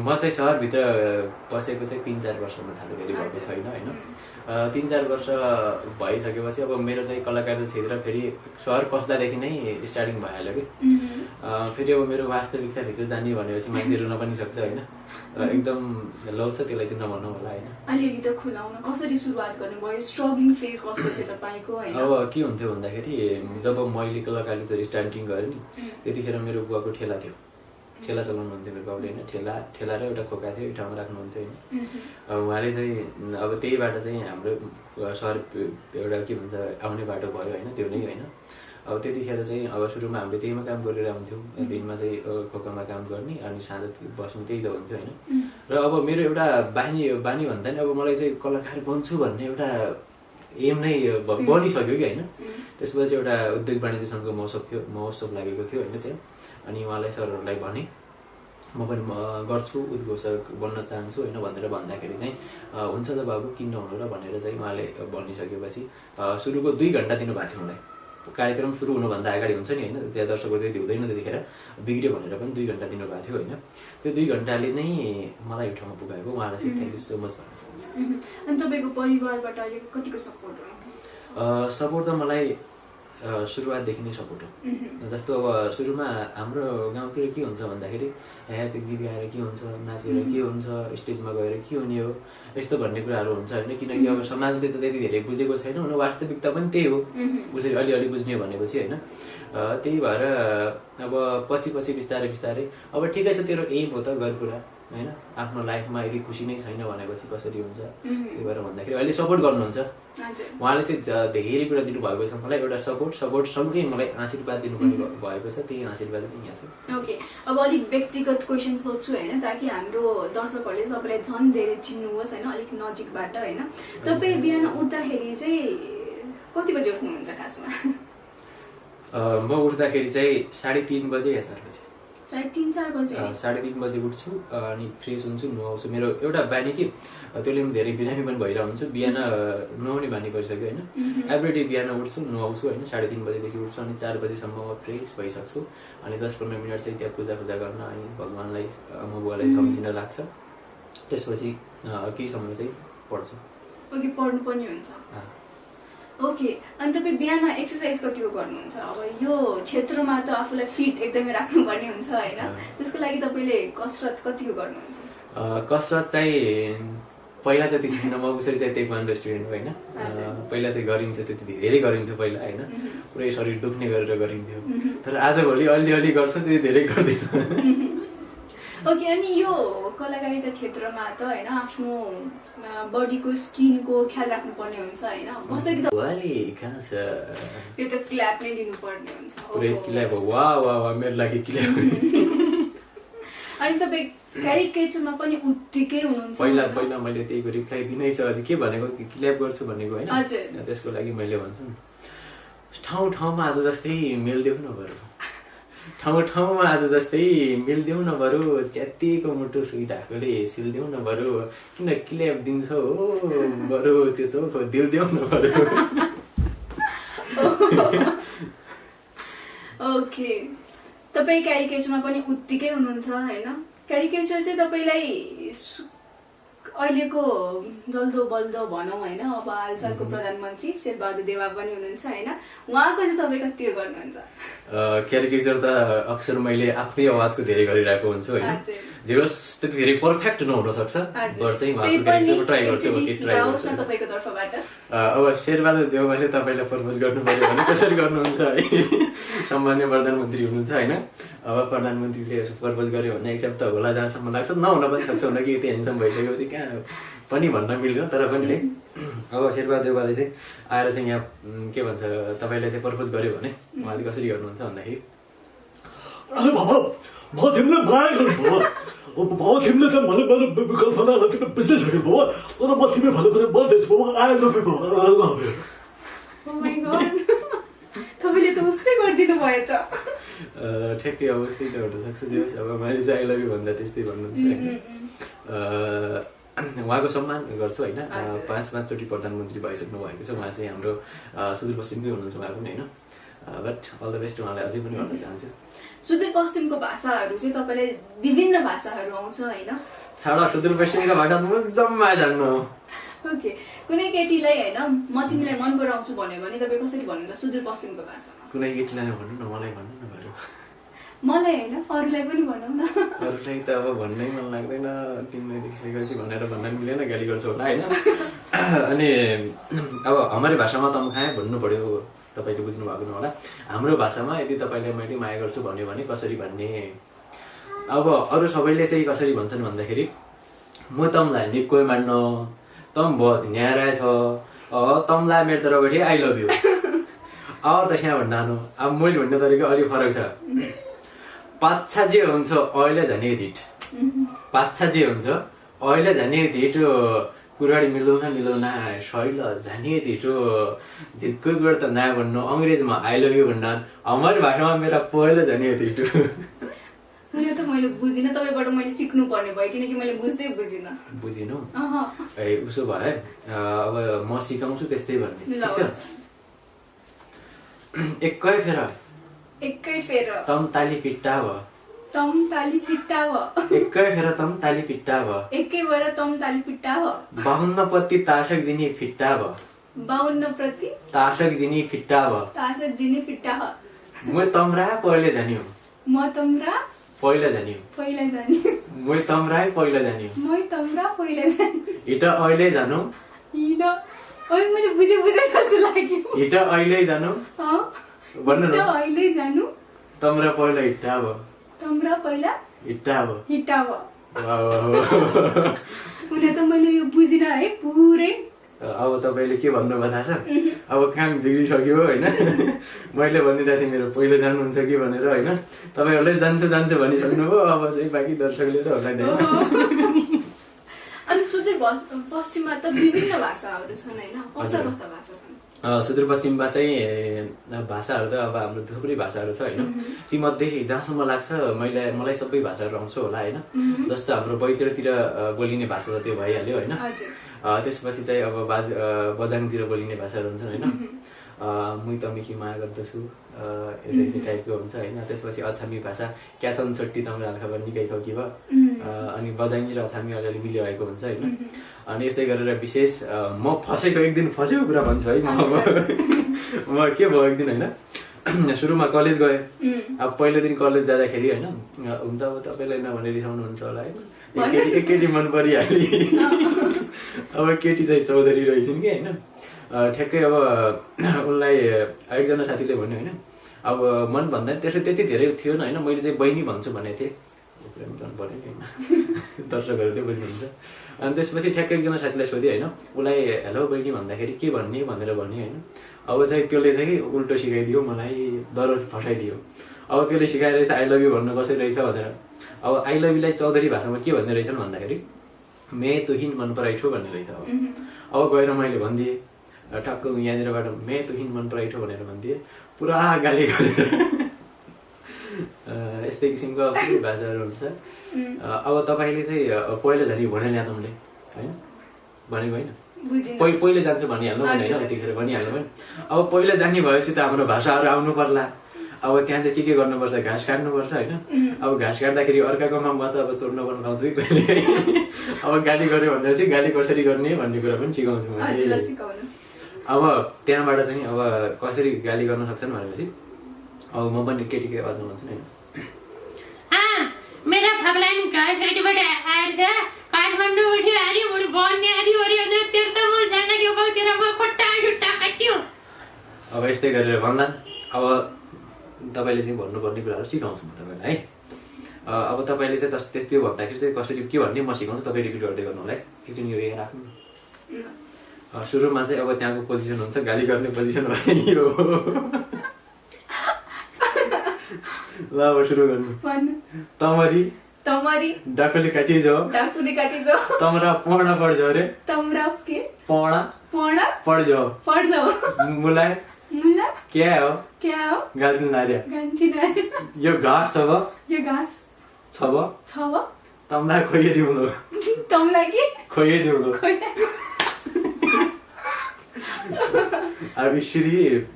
म चाहिँ सहरभित्र बसेको चाहिँ 3-4 वर्षमा थाल्यो फेरि भएको छैन होइन। 3-4 वर्ष भइसकेपछि अब मेरो चाहिँ कलाकार क्षेत्र फेरि सहर पस्दादेखि नै स्टार्टिङ भइहाल्यो कि फेरि अब मेरो वास्तविकताभित्र जाने भनेपछि मान्छे रुन पनि सक्छ होइन। एकदम लो छ त्यसलाई चाहिँ नभन्नु होला होइन। अलिअलि त खुलाउन कसरी सुरुवात गर्नुभयो स्ट्रगलिङ फेज कस्तो थियो तपाईँको होइन? अब के हुन्थ्यो भन्दाखेरि जब मैले कलाकार स्टार्टिङ गरेँ नि त्यतिखेर मेरो बुवाको ठेला थियो। ठेला चलाउनुहुन्थ्यो मेरो बाउले होइन। ठेला र एउटा खोका थियो ठाउँमा राख्नुहुन्थ्यो होइन। उहाँले चाहिँ अब त्यहीबाट चाहिँ हाम्रो सहर एउटा के भन्छ आउने बाटो भयो होइन त्यो नै होइन। अब त्यतिखेर चाहिँ अब सुरुमा हामीले त्यहीमा काम गरेर आउँथ्यौँ। दिनमा चाहिँ खोकामा काम गर्ने अनि साँझ बस्नु त्यही त हुन्थ्यो होइन। र अब मेरो एउटा बानी भन्दा नि अब मलाई चाहिँ कलाकार बन्छु भन्ने एउटा एम नै बनिसक्यो कि होइन। त्यसपछि एउटा उद्योग वाणिज्य सङ्घको महोत्सव लागेको थियो होइन त्यहाँ। अनि उहाँलाई सरहरूलाई भने म पनि गर्छु उद्घोषक बन्न चाहन्छु होइन भनेर भन्दाखेरि चाहिँ हुन्छ त बाबु किन नहुनु र भनेर चाहिँ उहाँले भनिसकेपछि सुरुको 2 घन्टा दिनुभएको थियो मलाई। कार्यक्रम सुरु हुनुभन्दा अगाडि हुन्छ नि होइन त्यहाँ दर्शकहरू त्यति हुँदैन त्यतिखेर बिग्रियो भनेर पनि 2 घन्टा दिनुभएको थियो होइन। त्यो 2 घन्टाले नै मलाई यो ठाउँमा पुगाएको उहाँलाई चाहिँ थ्याङ्क यू सो मच भन्न चाहन्छु। अनि तपाईँको परिवारबाट अहिले कतिको सपोर्ट हो? सपोर्ट त मलाई सुरुवातदेखि नै सपोर्ट हो। जस्तो अब सुरुमा हाम्रो गाउँतिर के हुन्छ भन्दाखेरि त्यो गीत गाएर के हुन्छ, नाचेर के हुन्छ, स्टेजमा गएर के हुने हो, यस्तो भन्ने कुराहरू हुन्छ होइन। किनकि अब समाजले त त्यति धेरै बुझेको छैन, हुन वास्तविकता पनि त्यही हो, उसरी अलिअलि बुझ्ने भनेपछि होइन। त्यही भएर अब पछि बिस्तारै बिस्तारै अब ठिकै छ तेरो एम हो त गर कुरा होइन। आफ्नो लाइफमा यदि खुसी नै छैन भनेपछि कसरी हुन्छ। त्यही भएर भन्दाखेरि अहिले सपोर्ट गर्नुहुन्छ उहाँले चाहिँ धेरै कुरा दिनुभएको छ मलाई, एउटा सपोर्ट सँगै मलाई आशीर्वाद दिनुपर्ने भएको छ, त्यही आशीर्वाद पनि यहाँ छ। ओके, अब अलिक व्यक्तिगत क्वेसन सोध्छु होइन, ताकि हाम्रो दर्शकहरूले तपाईँलाई झन् धेरै चिन्नुहोस् होइन, अलिक नजिकबाट होइन। तपाईँ बिहान उठ्दाखेरि चाहिँ कति बजी उठ्नुहुन्छ खासमा? म उठ्दाखेरि चाहिँ 3:30 बजे या 4 बजे। 3:30-4 बजे? 3:30 बजे उठ्छु अनि फ्रेस हुन्छु, नुहाउँछु। मेरो एउटा बानी कि त्यसले पनि धेरै बिरामी पनि भइरहेको हुन्छु, बिहान नुहाउने बानी परिसक्यो होइन। एभ्रिडे बिहान उठ्छु, नुहाउँछु होइन, 3:30 बजेदेखि उठ्छु अनि 4 बजेसम्म म फ्रेस भइसक्छु। अनि 10-15 मिनट चाहिँ त्यहाँ पूजा गर्न अनि भगवान्लाई आमा बुवालाई सम्झिन लाग्छ। त्यसपछि केही समय चाहिँ पढ्छु। ओके, पढ्नु पनि हुन्छ। ओके, अनि तपाईँ बिहान एक्सर्साइज कतिको गर्नुहुन्छ? अब यो क्षेत्रमा त आफूलाई फिट एकदमै राख्नुपर्ने हुन्छ होइन, त्यसको लागि तपाईँले कसरत कतिको गर्नुहुन्छ? कसरत चाहिँ पहिला जति छैन, म उसरी चाहिँ ताइक्वान्डो स्टुडेन्ट हो होइन। पहिला चाहिँ गरिन्थ्यो, त्यति धेरै गरिन्थ्यो पहिला होइन, पुरै शरीर दुख्ने गरेर गरिन्थ्यो। तर आजभोलि अलिअलि गर्छ, त्यति धेरै गर्दैन। ओके, अनि यो कलाकारिता क्षेत्रमा त होइन आफ्नो बडीको स्किनको ख्याल राख्नुपर्ने हुन्छ होइन, कसरी त यो त क्ल्याप नै दिनुपर्ने हुन्छ। पुरै क्ल्याप हो, वाह वाह वाह, मेरो लागि क्ल्याप। अनि तपाईँ क्यारिकेचरमा पनि उत्तिकै हुनुहुन्छ? पहिला मैले त्यहीको रिप्लाई दिनै छ, अझै के भनेको क्ल्याप गर्छु भनेको होइन। त्यसको लागि मैले भन्छु ठाउँमा आज जस्तै मिल्देऊ न बरु, ठाउँमा आज जस्तै मिल्देऊ न बरु, च्यातिएको मुटु सुइधाएकोले सिल्देऊ न बरु, किन क्ल्याप दिन्छ हो बरु, त्यो चोख दिलदेऊ न बरु। ओके, तपाईँ क्यारिकेचरमा पनि उत्तिकै हुनुहुन्छ होइन। क्यारिकेचर चाहिँ तपाईँलाई अहिलेको जल्दो बल्दो भनौँ होइन, अब हालसालको प्रधानमन्त्री शेरबहादुर देवा पनि हुनुहुन्छ होइन, उहाँको चाहिँ तपाईँ कतिको गर्नुहुन्छ? क्यारिकेचर त अक्सर मैले आफ्नै आवाजको धेरै गरिरहेको हुन्छु होइन। जेरोस् त्यति धेरै पर्फेक्ट नहुन सक्छ, चाहिँ उहाँको क्यारिकेचरमा ट्राई गर्छु। तपाईँको तर्फबाट अब शेरबहादुर देवाले तपाईँलाई प्रपोज गर्नु पर्यो भने कसरी गर्नुहुन्छ है? सम्मान्य प्रधानमन्त्री हुनुहुन्छ होइन, अब प्रधानमन्त्रीले प्रपोज गर्यो भने एक्सेप्ट त होला जहाँसम्म लाग्छ, नहुन पनि सक्छ, हुन कि यति ह्यान्डसम भइसकेपछि कहाँ पनि भन्न मिल्यो। तर पनि है अब शेरबहादुर देवाले चाहिँ आएर चाहिँ यहाँ के भन्छ तपाईँलाई चाहिँ प्रपोज गर्यो भने उहाँले कसरी गर्नुहुन्छ भन्दाखेरि अरे बाबा, म तिमीलाई माया गर्नु बाबा, बाबा तिमीले चाहिँ मैले कल्पनालाई तिमीले बुझ्दै सक्यो बाबा, तर म तिमी भने बढ्दैछु बाबा, आई लभ यु बाबा, I love you. Oh my god, तपाईँले त उस्तै गरिदिनु भयो त। ठ्याक्कै अब उस्तै त हुन सक्छ, जे होस् अब मैले चाहिँ आई लभ यु भन्दा त्यस्तै भन्नुहुन्छ होइन। उहाँको सम्मान गर्छु होइन, 5 चोटि प्रधानमन्त्री भइसक्नु भएको छ उहाँ चाहिँ, हाम्रो सुदूरपश्चिमकै हुनुहुन्छ उहाँ पनि होइन। बट अल द बेस्ट उहाँलाई अझै पनि भन्न चाहन्छु। सुदूरपश्चिमको भाषाहरू चाहिँ तपाईँलाई विभिन्न भाषाहरू आउँछ होइन? छाडा, सुदूरपश्चिमको भाषा म जम्मा जान्नु। ओके, कुनै केटीलाई होइन म तिमीलाई मन पराउँछु भन्यो भने तपाईँ कसरी भन्नुहुन्छ सुदूरपश्चिमको भाषामा? कुनै केटीलाई भन्नु न, मलाई भन्नु न बरु। मलाई होइन, अरूलाई पनि भनौँ न। अरूलाई त अब भन्नै मन लाग्दैन, तिमीलाई देखिसकेपछि भनेर भन्न मिलेन, गाली गर्छ होला होइन। अनि अब हाम्रो भाषामा त खाएँ भन्नु पर्यो, तपाईँले बुझ्नु भएको न होला। हाम्रो भाषामा यदि तपाईँलाई मैले माया गर्छु भन्यो भने कसरी भन्ने? अब अरू सबैले चाहिँ कसरी भन्छन् भन्दाखेरि म तमलाई निकै मान्न, तम बहुत न्यारा छ, तमलाई मेरो तर्फबाट आई लभ यु। और त यहाँ भन्नु अब मैले भन्ने तरिका अलिक फरक छ। पाच्छा जे हुन्छ अहिले झनै धिट, पाच्छा जे हुन्छ अहिले झनै धिट, कुराडी मिलाउन शैल झनै धिट, जितको कुरा त नयाँ भन्नु, अङ्ग्रेजमा आई लभ यु भन्न, हाम्रो भाषामा मेरो पहिलो झनै धिट। यो त मैले बुझिनँ, तपाईँबाट मैले सिक्नु पर्ने भयो किनकि मैले बुझ्दै बुझिनँ। बुझिनु? ए उसो भए अब म सिकाउँछु त्यस्तै भन्ने, ठिक छ? एकै फेर तम ताली पिट्टा भ, तम ताली पिट्टा भ, एकै फेर तम ताली पिट्टा भ, एकै भएर तम ताली पिट्टा भ, 52 पत्ती तासक जिनी फिट्टा भ, 52 प्रति तासक जिनी फिट्टा भ तासक जिनी फिट्टा ह म तम्रा पहिले जानियो म तम्रा पहिला जानियो पहिला जानी म तम्रा पहिला जानियो म तम्रा पहिला जानी हिट अहिले जानु हिँड ओइ मैले बुझे जस्तो लाग्यो हिट अहिले जानु भन्नु हिँड न अहिले जानु तम्रा पहिला हिट्टा भ तम्रा पहिला हिट्टा भ हिट्टा भ वाह, वाह, वाह। हुन त मैले यो बुझिन है पुरै अब तपाईँले के भन्नुभयो थाहा छ अब काम बिग्रिसक्यो होइन मैले भनिरहेको थिएँ मेरो पहिलो जानुहुन्छ कि भनेर होइन तपाईँहरूले जान्छु भनिसक्नुभयो अब चाहिँ बाँकी दर्शकले त होला नि अनि पश्चिममा त विभिन्न भाषाहरू छन् होइन कस्ता कस्ता भाषा छन् सुदूरपश्चिममा चाहिँ भाषाहरू त अब हाम्रो थुप्रै भाषाहरू छ होइन तीमध्ये जहाँसम्म लाग्छ मलाई सबै भाषाहरू आउँछ होला होइन जस्तो हाम्रो बैतडीतिर बोलिने भाषा त त्यो भइहाल्यो होइन त्यसपछि चाहिँ अब बजाङतिर बोलिने भाषाहरू हुन्छन् होइन मुई तमिकी माया गर्दछु यसै टाइपको हुन्छ होइन त्यसपछि अछामी भाषा क्यासन छट्टी तम्रा खबर निकै छ कि अनि बजाङ्गी र अछामी अलिअलि मिलिरहेको हुन्छ होइन अनि यस्तै गरेर विशेष म फसेको एक दिन फसेको कुरा भन्छु है म के भयो एक दिन होइन सुरुमा कलेज गएँ अब पहिलो दिन कलेज जाँदाखेरि होइन हुन त अब तपाईँलाई नभने रिसाउनुहुन्छ होला होइन एक केटी मन परिहाल्यो अब केटी चाहिँ चौधरी रहेछन् कि होइन ठ्याक्कै अब उनलाई एकजना साथीले भन्यो होइन अब मन भन्दा त्यसो त्यति धेरै थिएन होइन मैले चाहिँ बहिनी भन्छु भनेको थिएँ पर्यो नि होइन दर्शकहरूले बुझ्नुहुन्छ अनि त्यसपछि ठ्याक्कै एकजना साथीलाई सोधेँ होइन उसलाई हेलो बहिनी भन्दाखेरि के भन्ने भनेर भन्ने होइन अब चाहिँ त्यसले चाहिँ उल्टो सिकाइदियो मलाई डर फसाइदियो अब त्यसले सिकाइरहेछ आई लभ यु भन्नु कसरी रहेछ भनेर अब आई लभ युलाई चौधरी भाषामा के भन्ने रहेछन् भन्दाखेरि मे तुहिन मन पराइठो भन्ने रहेछ अब गएर मैले भनिदिएँ टक्क यहाँनिरबाट मे तुहिन मन पराइठो भनेर भनिदिएँ पुरा गाली गरेर यस्तै किसिमको भाषाहरू हुन्छ अब तपाईँले चाहिँ पहिला जाने भने ल्या तपाईँले होइन भनेको होइन पहिले जान्छु भनिहाल्नु भने होइन त्यतिखेर भनिहाल्नु भने अब पहिला जाने भएपछि त हाम्रो भाषाहरू आउनु पर्ला अब त्यहाँ चाहिँ के गर्नुपर्छ घाँस काट्नुपर्छ होइन अब घाँस काट्दाखेरि अर्काको माममा त अब चोर्न पर्नु पाउँछु कि कहिले अब गाली गऱ्यो भनेर चाहिँ गाली कसरी गर्ने भन्ने कुरा पनि सिकाउँछु मैले अब त्यहाँबाट चाहिँ अब कसरी गाली गर्न सक्छन् भनेपछि अब म पनि केटीकै आवाजमा भन्छु नि मेरा फगलाइन घाँस काटीबाट आएर छ काठमाडौँ उठ्यो आरी मुडी बन्ने आरी वरी अलि तेरो त म जान्न के हो तेरो म खुट्टा जुट्टा काट्यो अब यस्तै गरेर भन्दा अब तपाईँले चाहिँ भन्नुपर्ने कुराहरू सिकाउँछु म तपाईँलाई है अब तपाईँले चाहिँ त्यस्तो भन्दाखेरि चाहिँ कसरी के भन्ने म सिकाउँछु तपाईँ रिपिट गर्दै गर्नु होला है एकछिन यो राख्नु सुरुमा चाहिँ अब त्यहाँको पोजिसन हुन्छ गाली गर्ने पोजिसन भने यो ल अब सुरु गर्नु तमरी डाकुले काटिजो तमरा पढ्न पढ्छ अरे पढ्छ मुला क्या हो गाल्थिन नार्या यो घाँस छ तमला खोइदिउनु अब यसरी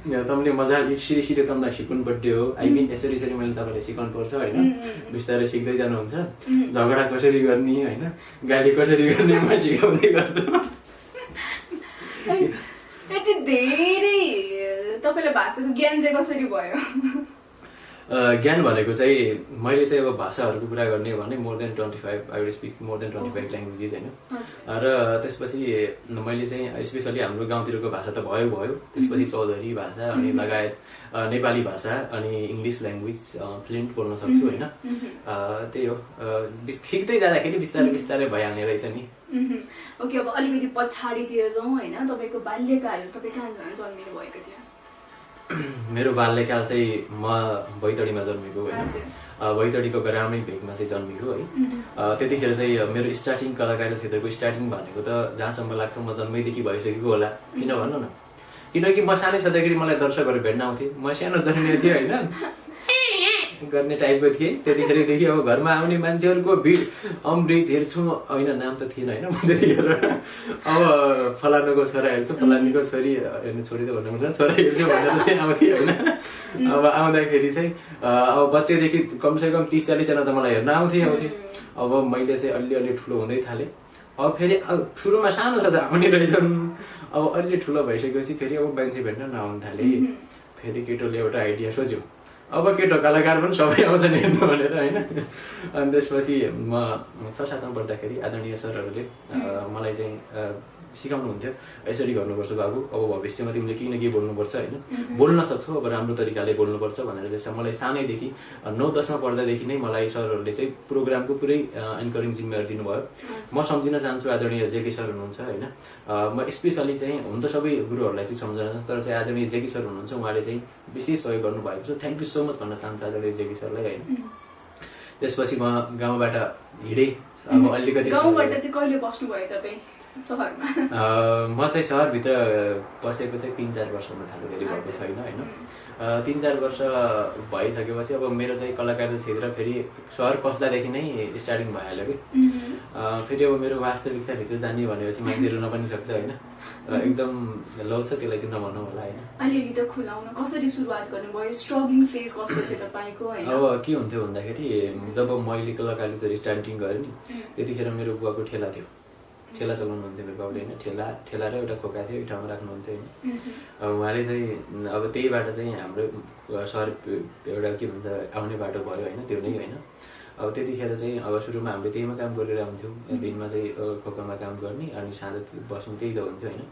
तपाईँले मजा सिधै तमलाई सिकाउनु पर्यो हो आई मिन यसरी मैले तपाईँले सिकाउनु पर्छ होइन बिस्तारै सिक्दै जानुहुन्छ झगडा कसरी गर्ने होइन गाली कसरी गर्ने म सिकाउँदै गर्छु यति धेरै तपाईँलाई भाषाको ज्ञान चाहिँ कसरी भयो ज्ञान भनेको चाहिँ मैले चाहिँ अब भाषाहरूको कुरा गर्ने भने more than 25 I will speak more than 25 languages होइन र त्यसपछि मैले चाहिँ स्पेसली हाम्रो गाउँतिरको भाषा त भयो त्यसपछि चौधरी भाषा अनि लगायत नेपाली भाषा अनि इङ्ग्लिस ल्याङ्ग्वेज फ्लुएन्ट बोल्न सक्छु होइन त्यही हो सिक्दै जाँदाखेरि बिस्तारै भइहाल्ने रहेछ नि ओके अब अलिकति पछाडितिर जाउँ होइन तपाईँको बाल्यकाल तपाईँ कहाँ जन्मिनु भएको थियो मेरो बाल्यकाल चाहिँ म बैतडीमा जन्मेको होइन बैतडीको ग्रामीण भेगमा चाहिँ जन्मेको है त्यतिखेर चाहिँ मेरो स्टार्टिङ कलाकार क्षेत्रको स्टार्टिङ भनेको त जहाँसम्म लाग्छ म जन्मैदेखि भइसकेको होला किन भन्नु न किनकि म सानै छँदाखेरि मलाई दर्शकहरू भेट्न आउँथे म सानो जन्मेको थिएँ होइन गर्ने टाइपको थिएँ त्यतिखेरदेखि अब घरमा आउने मान्छेहरूको भिड अमृत हेर्छु होइन नाम त थिएन होइन म त्यतिखेर अब फलानुको छोरा हेर्छु फलानुको छोरी हेर्नु छोरी त भन्नु मिल्दैन छोरा हेर्छु भनेर चाहिँ आउँथेँ होइन अब आउँदाखेरि चाहिँ अब बच्चैदेखि कमसेकम 30-40 जना त मलाई हेर्न आउँथे अब मैले चाहिँ अलि ठुलो हुँदै थालेँ अब फेरि सुरुमा सानो छँदा आउने रहेछन् अब अलि ठुलो भइसकेपछि फेरि अब मान्छे भेट्न नआउनु थाले। फेरि केटोले एउटा आइडिया सोच्यो, अब केटो कलाकार पनि सबै आउँछन् हेर्नु भनेर होइन। अनि त्यसपछि म 6-7 मा पढ्दाखेरि आदरणीय सरहरूले मलाई चाहिँ सिकाउनुहुन्थ्यो, यसरी गर्नुपर्छ बाबु, अब भविष्यमा तिमीले केही न केही बोल्नुपर्छ होइन, बोल्न सक्छौ, अब राम्रो तरिकाले बोल्नुपर्छ भनेर चाहिँ मलाई सानैदेखि 9-10 मा पढ्दादेखि नै मलाई सरहरूले चाहिँ प्रोग्रामको पुरै एन्करिङ जिम्मेवारी दिनुभयो। म सम्झिन चाहन्छु आदरणीय जेके सर हुनुहुन्छ होइन। म स्पेसली चाहिँ हुन त सबै गुरुहरूलाई चाहिँ सम्झना चाहन्छु, तर चाहिँ आदरणीय जेके सर हुनुहुन्छ, उहाँले चाहिँ विशेष सहयोग गर्नुभएको छ। थ्याङ्क यू सो मच भन्न चाहन्छु आदरणीय जेके सरलाई होइन। त्यसपछि म गाउँबाट हिँडेँ। अब अलिकति गाउँबाट चाहिँ कहिले बस्नुभयो तपाईँ सहरमा? म चाहिँ सहरभित्र बसेको चाहिँ 3-4 वर्षमा थाल्यो, धेरै भएको छैन होइन। 3-4 वर्ष भइसकेपछि अब मेरो चाहिँ कलाकार क्षेत्र फेरि सहर पस्दादेखि नै स्टार्टिङ भइहाल्यो कि। फेरि अब मेरो वास्तविकताभित्र जाने भनेपछि मान्छे रुन पनि सक्छ होइन, एकदम लौ छ, त्यसलाई चाहिँ नभनौँ होला होइन। अलिअलि त खुलाउन कसरी सुरुवात गर्नुभयो, स्ट्रगलिङ फेज कस्तो थियो तपाईँको होइन? अब के हुन्थ्यो भन्दाखेरि जब मैले कलाकार स्टार्टिङ गरेँ नि, त्यतिखेर मेरो बुवाको ठेला थियो, ठेला चलाउनुहुन्थ्यो मेरो बाबुले होइन। ठेला र एउटा खोका थियो, एक ठाउँमा राख्नुहुन्थ्यो होइन। उहाँले चाहिँ अब त्यहीबाट चाहिँ हाम्रो सहर एउटा के भन्छ आउने बाटो भयो होइन, त्यो नै होइन। अब त्यतिखेर चाहिँ अब सुरुमा हामीले त्यहीमा काम गरेर आउँथ्यौँ, दिनमा चाहिँ खोकामा काम गर्ने अनि साँझ बस्नु त्यही त हुन्थ्यो होइन।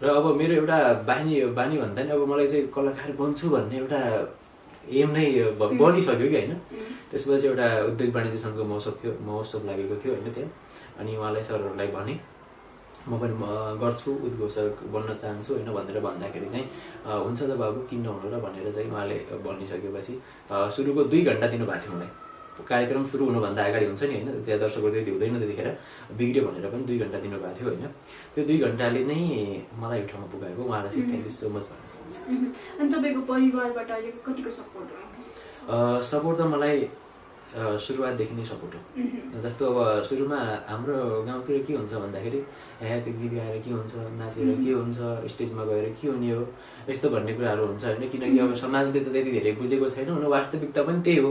र अब मेरो एउटा बानी भन्दा नि अब मलाई चाहिँ कलाकार बन्छु भन्ने एउटा एम नै बनिसक्यो कि होइन। त्यसपछि एउटा उद्योग वाणिज्य सङ्घको महोत्सव लागेको थियो होइन त्यहाँ। अनि उहाँलाई सरहरूलाई भने म पनि गर्छु, उद्घोषक बन्न चाहन्छु होइन भनेर भन्दाखेरि चाहिँ हुन्छ त बाबु किन नहुनु र भनेर चाहिँ उहाँले भनिसकेपछि सुरुको 2 घन्टा दिनुभएको थियो मलाई। कार्यक्रम सुरु हुनुभन्दा अगाडि हुन्छ नि होइन, त्यहाँ दर्शकहरू त्यति हुँदैन, त्यतिखेर बिग्रियो भनेर पनि 2 घन्टा दिनुभएको थियो होइन। त्यो 2 घन्टाले नै मलाई यो ठाउँमा पुगाएको, उहाँलाई चाहिँ थ्याङ्क यू सो मच भन्न चाहन्छु। अनि तपाईँको परिवारबाट अहिले कतिको सपोर्ट हो? सपोर्ट त मलाई सुरुवातदेखि नै सपोर्ट हो। जस्तो अब सुरुमा हाम्रो गाउँतिर के हुन्छ भन्दाखेरि त्यो गीत गाएर के हुन्छ, नाचेर के हुन्छ, स्टेजमा गएर के हुने हो, यस्तो भन्ने कुराहरू हुन्छ होइन। किनकि अब समाजले त त्यति धेरै बुझेको छैन, हुन वास्तविकता पनि त्यही हो,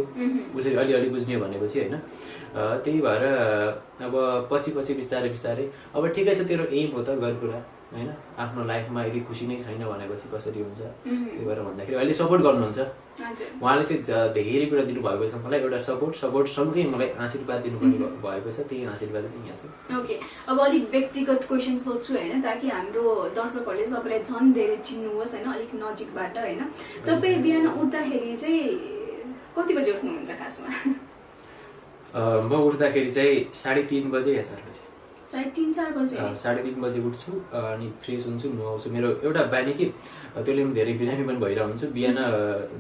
उसरी अलिअलि बुझ्ने भनेपछि होइन। त्यही भएर अब पछि बिस्तारै अब ठिकै छ तेरो एम हो त गर कुरा होइन, आफ्नो लाइफमा यदि खुसी नै छैन भनेपछि कसरी हुन्छ। त्यही भएर भन्दाखेरि अहिले सपोर्ट गर्नुहुन्छ उहाँले चाहिँ धेरै कुरा दिनुभएको छ मलाई, एउटा सपोर्ट सँगै मलाई आशीर्वाद दिनुभएको भएको छ, त्यही आशीर्वाद नै यहाँ छ। ओके, अब अलिक व्यक्तिगत क्वेसन सोध्छु होइन, ताकि हाम्रो दर्शकहरूले तपाईँलाई झन् धेरै चिन्नुहोस् होइन, अलिक नजिकबाट होइन। तपाईँ बिहान उठ्दाखेरि चाहिँ कति बजी उठ्नुहुन्छ खासमा? म उठ्दाखेरि चाहिँ 3:30 बजे या 4 बजे। 3:30-4 बजे? 3:30 बजे उठ्छु अनि फ्रेस हुन्छु, नुहाउँछु। मेरो एउटा बानी कि त्यसले पनि धेरै बिरामी पनि भइरहेको हुन्छु, बिहान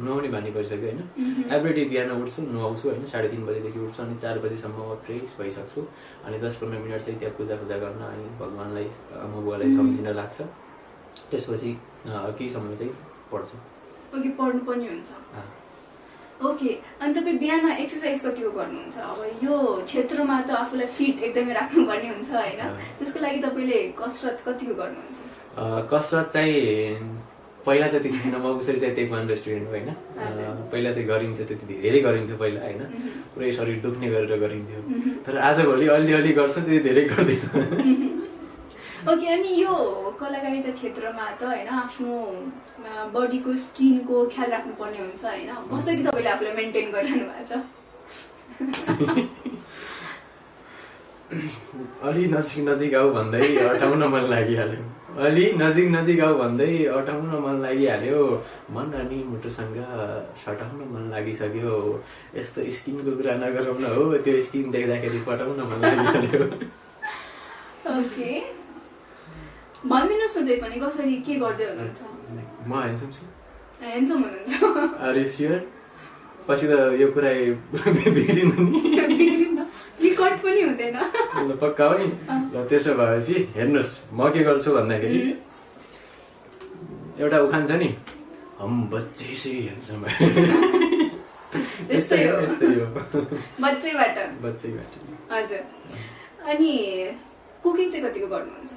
नुहाउने बानी परिसक्यो होइन। एभ्रिडे बिहान उठ्छु, नुहाउँछु होइन, 3:30 बजेदेखि उठ्छु अनि 4 बजीसम्म म फ्रेस भइसक्छु। अनि 10-15 मिनट चाहिँ त्यहाँ पूजा गर्न अनि भगवान्लाई आमा बुवालाई सम्झिन लाग्छ। त्यसपछि केही समय चाहिँ पढ्छु। ओके, पढ्नुपर्ने हुन्छ। ओके, अनि तपाईँ बिहान एक्सर्साइज कतिको गर्नुहुन्छ? अब यो क्षेत्रमा त आफूलाई फिट एकदमै राख्नुपर्ने हुन्छ होइन, त्यसको लागि तपाईँले कसरत कतिको गर्नुहुन्छ? कसरत चाहिँ पहिला जति छैन, म उसरी चाहिँ ताइक्वान्डो स्टुडेन्ट हो होइन। पहिला चाहिँ गरिन्थ्यो, त्यति धेरै गरिन्थ्यो पहिला होइन, पुरै शरीर दुख्ने गरेर गरिन्थ्यो। तर आजभोलि अलि गर्छ, त्यति धेरै गर्दैन। ओके, अनि यो कलाकारिता क्षेत्रमा त होइन आफ्नो बडीको स्किनको ख्याल राख्नुपर्ने हुन्छ होइन, कसरी तपाईँले आफूलाई मेन्टेन गरिरहनु भएको छ? अलि नजिक आऊ भन्दै अटाउन मन लागिहाल्यो, अलि नजिक आऊ भन्दै अटाउन मन लागिहाल्यो, मन अनि मुटुसँग सटाउन मन लागिसक्यो, यस्तो स्किनको कुरा नगरौँ न हो, त्यो स्किन देख्दाखेरि पटाउन मन लागिहाल्यो। ओके, भनिदिनुहोस् न त्यही पनि कसरी के गर्दै हुनुहुन्छ? म ह्यान्डसम छु। ह्यान्डसम हुनुहुन्छ? Are you sure? पछि त यो कुरा बिग्रिनु नि कट पनि हुँदैन। पक्का हो नि। ल त्यसो भएपछि हेर्नुहोस् म के गर्छु भन्दाखेरि एउटा उखान छ नि, हम बच्चे से ह्यान्डसम। त्यस्तै हो। बच्चैबाट। हजुर, अनि कुकिङ चाहिँ कतिको गर्नुहुन्छ?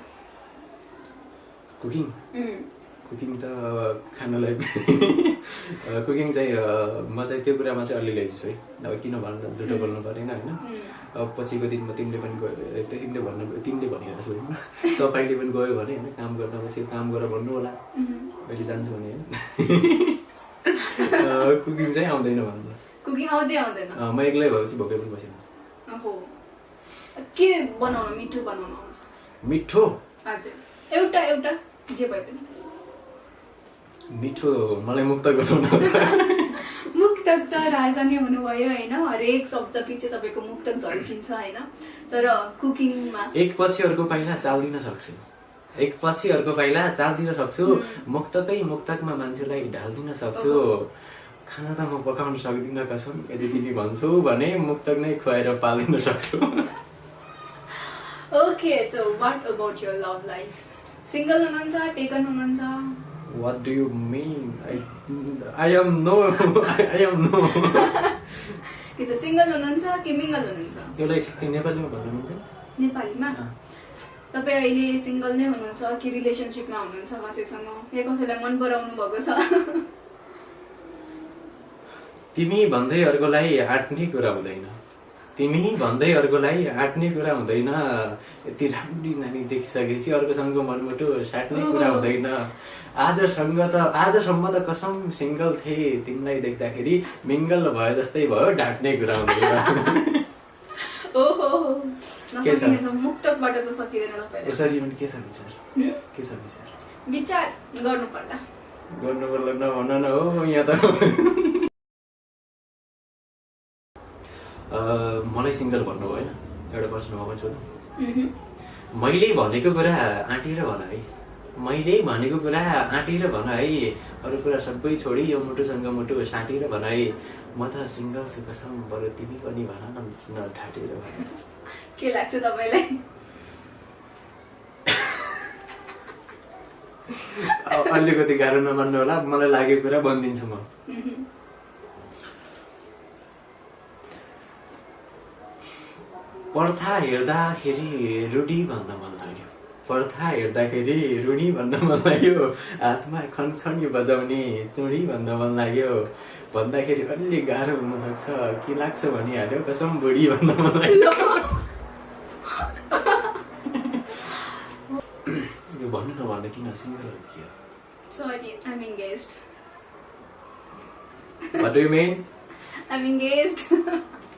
कुकिङ त खानालाई कुकिङ चाहिँ म चाहिँ त्यो कुरामा चाहिँ अलि लेजी छु है। अब किन भन्नु, झुटो बोल्नु परेन होइन। अब पछिको दिनमा तिमीले पनि गयो तिमीले भनिरहेको छु तपाईँले पनि गयो भने होइन काम गर्न बस्यो काम गरेर भन्नु होला अहिले जान्छु भने होइन कुकिङ चाहिँ आउँदैन भन्नु कुकिङ आउँदैन म एक्लै भएपछि भोकै पनि बसेन हो के बनाउन मिठो बनाउन आउँछ मिठो हजुर एउटा जे भए पनि मिठो मलाई मुक्त बनाउन आउँछ मुक्तक त राजा नै हुनुभयो होइन हरेक शब्द पछि तपाईँको मुक्तक झल्किन्छ होइन तर कुकिङमा एक पछि अर्को पाइला चाल्दिन सक्छु मुक्तकै मुक्तकमा मान्छेलाई ढाल्दिन सक्छु खाना त म पकाउन सक्दिनँ कसम यदि तिमी भन्छौ भने मुक्तक नै खुवाएर पाल्दिन सक्छु okay so what about your love life single हुनुहुन्छ टेकन हुनुहुन्छ What do you mean? I am no. के छ सिंगल हुनुहुन्छ कि मिंगल हुनुहुन्छ यसलाई ठिकै नेपालीमा भन्नु मिल्दैन नेपालीमा तपाईँ अहिले सिंगल नै हुनुहुन्छ कि रिलेसनशिपमा हुनुहुन्छ कसैसँग या कसैलाई मन पराउनु भएको छ तिमी भन्दै अर्कोलाई आट्ने कुरा हुँदैन यति राम्री नानी देखिसकेपछि अर्कोसँग मनमुटु साट्ने कुरा हुँदैन आजसम्म त कसम सिंगल थिए तिमीलाई देख्दाखेरि मिंगल भयो जस्तै भयो डाट्ने कुरा हुँदैन ओहो मुक्तकबाट त सकिदैन तपाईलाई उसरी पनि के छ विचार गर्नु पर्ला नभन न हो यहाँ त मलाई सिंगल भन्नु भएन एउटा प्रश्न म पनि सोधौँ मैले भनेको कुरा आँटेर भन है अरू कुरा सबै छोडी यो मुटुसँग मुटु साटेर भन है म त सिंगल छु कसम बरु तिमी पनि भन न ढाटेर भन के लाग्छ तपाईलाई अलिकति गाह्रो नमान्नु होला मलाई लागेको कुरा भनिदिन्छु म पर्था हेर्दाखेरि रुडी भन्न मन लाग्यो हातमा खनखनी बजाउने चुडी भन्न मन लाग्यो भन्दाखेरि अलि गाह्रो हुन सक्छ के लाग्छ भनिहाल्यो कसम बुढी भन्न मन लाग्यो यो भन्नु नभन्नु किन सिंगल किन Sorry, I'm engaged. What do you mean? I'm engaged.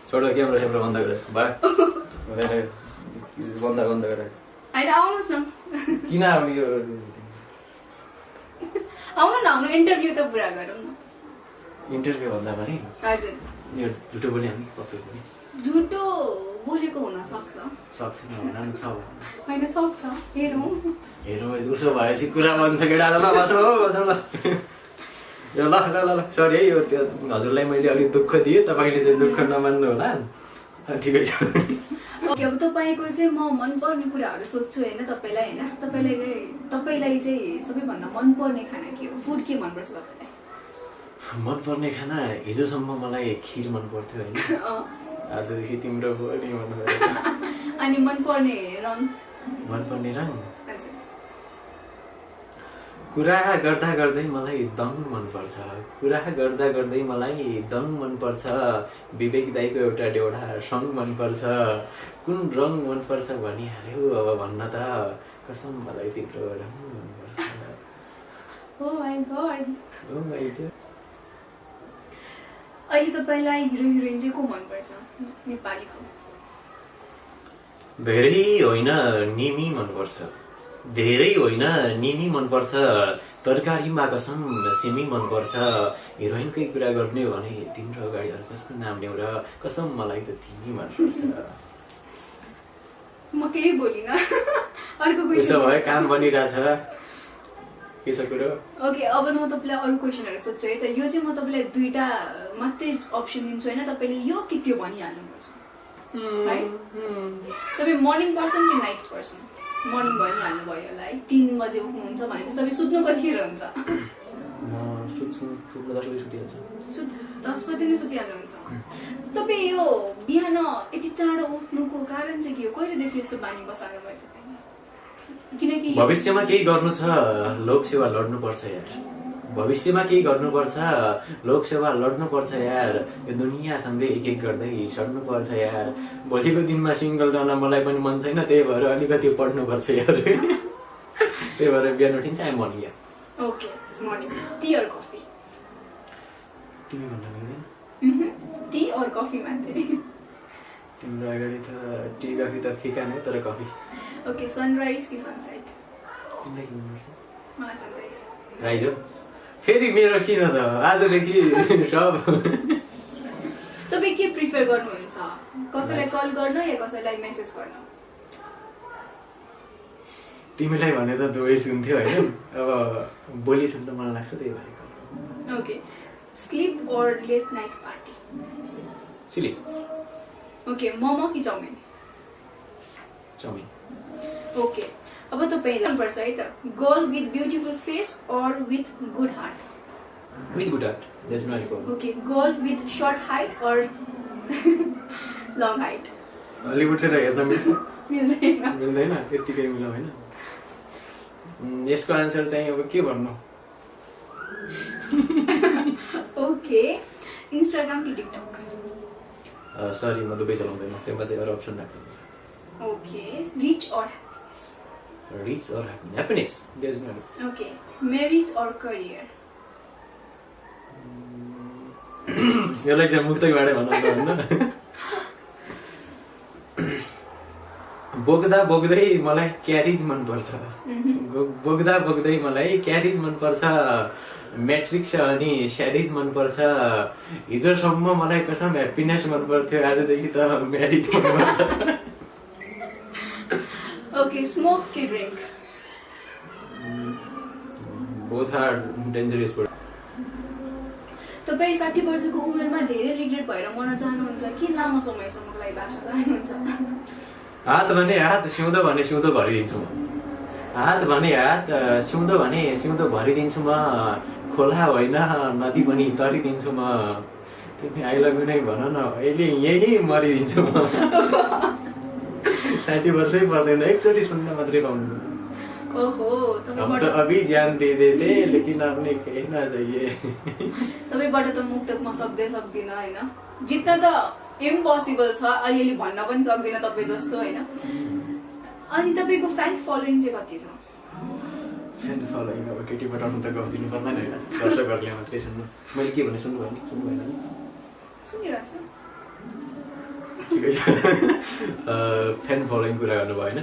छोडो क्यामेरा बन्द गरे बन्द गरे होइन आउनुहोस् न किन अब यो आउनु इन्टरभ्यू त पुरा गरौँ न इन्टरभ्यू भन्दा पनि हजुर यो झुटो बोले हामी पक्कै पनि झुटो बोलेको हुन सक्छ नभन छ होइन सक्छ हेरौँ उसो भएपछि कुरा भन्छ केटा ल बसौँ ल यो ल सरी है यो त्यो हजुरलाई मैले अलिक दुःख दिएँ तपाईँले चाहिँ दुःख नमान्नु होला ठिकै छ अब तपाईँको चाहिँ म मनपर्ने कुराहरू सोध्छु होइन तपाईँलाई चाहिँ सबैभन्दा मनपर्ने खाना के हो फुड के मनपर्छ तपाईँलाई मनपर्ने खाना हिजोसम्म मलाई खिर मन पर्थ्यो होइन आजदेखि तिम्रो भयो नि मन अनि मनपर्ने रङ कुरा गर्दा गर्दै मलाई दङ मनपर्छ विवेक दाईको एउटा डेउडा सङ मनपर्छ कुन रङ मनपर्छ भनिहाल्यो अब भन्न त कसम मलाई तिम्रो रङ मनपर्छ Oh my god. अहिले तपाईलाई हिरो हिरोइन चाहिँ को मनपर्छ नेपालीको धेरै होइन निमी मनपर्छ तरकारीमा कसम सिमी मनपर्छ हिरोइनकै कुरा गर्ने हो भने तिम्रो अगाडि अरू कसको नाम ल्याउ र कसम मलाई त तिमी मनपर्छ म केही बोलिन अर्को क्वेशन उसो भए काम बनिरहेछ के छ कुरो ओके अब म तपाईलाई अरू क्वेशनहरु सोध्छु है त यो चाहिँ म तपाईलाई दुईटा मात्रै अप्सन दिन्छु हैन तपाईले यो के त्यो भनिहाल्नुपर्छ है तपाई मर्निङ पर्सन कि नाइट पर्सन मर्निङ भनिहाल्नु भयो होला है 3 बजे उठ्नुहुन्छ भनेपछि तपाईँ सुत्नु कतिखेर हुन्छ म सुत्छु 10 बजे सुतिहाल्छु 10 बजे नै सुतिहाल्नुहुन्छ तपाई यो बिहान यति चाँडो उठ्नुको कारण चाहिँ के हो कहिलेदेखि यस्तो बानी बसाल्नु भयो तपाईले किनकि भविष्यमा केही गर्नु छ लोक सेवा लड्नु पर्छ यार भविष्यमा केही गर्नुपर्छ, लोकसेवा लड्नुपर्छ यार, यो दुनियाँसँगै एक एक गर्दै सड्नुपर्छ यार, भोलिको दिनमा सिङ्गल रहन मलाई पनि मन छैन, त्यही भएर अलिकति पढ्नुपर्छ यार। त्यही भएर बिहान उठिन्छ आइ मर्निङ यार। Okay morning tea or coffee? तिमी भन्न मिल्दैन? टी अर कफी मान्थे? तिम्रो अगाडि त टी कफी त फिका नै, तर कफी। ओके सनराइज कि सनसेट? तिमीलाई के मनपर्छ? मलाई सनराइज। राइज हो? फेरि मेरो किन त आजदेखि सब। तपाईँ के प्रिफर गर्नुहुन्छ, कसैलाई कल गर्न या कसैलाई मेसेज गर्न? तिमीलाई भने त दुवै सुन्थ्यो होइन, अब बोली सुन्न मन लाग्छ त्यही भएर। Okay sleep or late night party? Sleep. Okay momo कि चाउमिन? चाउमिन। ओके अब तपाईँलाई मनपर्छ है त, girl with beautiful face or with good heart? With good heart, there is no problem. Okay girl with short height or long height? अलि उठेर हेर्न मिल्छ? मिल्दैन। मिल्दैन, यतिकै मिलाउँ होइन। यसको आन्सर चाहिँ अब के भन्नु? ओके इन्स्टाग्राम कि टिकटक? सरी म दुवै चलाउँदैन, त्यसमा चाहिँ अरू अप्सन राख्नुहुन्छ। Okay rich or happiness? Rich or happiness, there is no. Okay marriage or career? यसलाई चाहिँ मुक्तैबाटै भनौँ त भन्दा बोक्दा बोक्दै मलाई क्यारिज मनपर्छ, बोक्दा बोक्दै मलाई क्यारिज मनपर्छ, म्याट्रिक्स अनि स्यारिज मनपर्छ, हिजोसम्म मलाई कसम ह्याप्पिनेस मनपर्थ्यो, आजदेखि त म्यारिज मनपर्छ। ओके स्मोक कि ड्रिंक? Both are dangerous. तपाईँ 60 वर्षको उमेरमा धेरै रिग्रेट भएर मर्न चाहनुहुन्छ कि लामो समयसम्मको लागि बाँच्न चाहनुहुन्छ? हात भने हात, सिउँदो भने सिउँदो भरिदिन्छु म। हात भने हात, सिउँदो भने सिउँदो भरिदिन्छु म, खोला होइन नदी पनि तरिदिन्छु म, तिमी आई लभ यु नै भन न, अहिले यही मरिदिन्छु म। 60 वर्षै पर्दैन, एकचोटि सुन्न मात्रै पाउनु। ओहो हम तो अभी जान दे देते लेकिन आपने कहना चाहिए। तपाईबाट त मुक्तक म सक्दिनँ होइन, जित्न त इम्पोसिबल छ, अलिअलि भन्न पनि सक्दिनँ तपाईँ जस्तो होइन। अनि तपाईँको फ्यान फलोइङ चाहिँ कति छ? फ्यान फलोइङ अब केटी पठाउनु त गरिदिनु पर्दैन होइन, दर्शकहरूले मात्रै सुन्नु। मैले के भने सुन्नु भने सुन्नु भएन नि? सुनिरहेको छु। ठिकै छ। फ्यान फलोइङ कुरा गर्नुभयो होइन।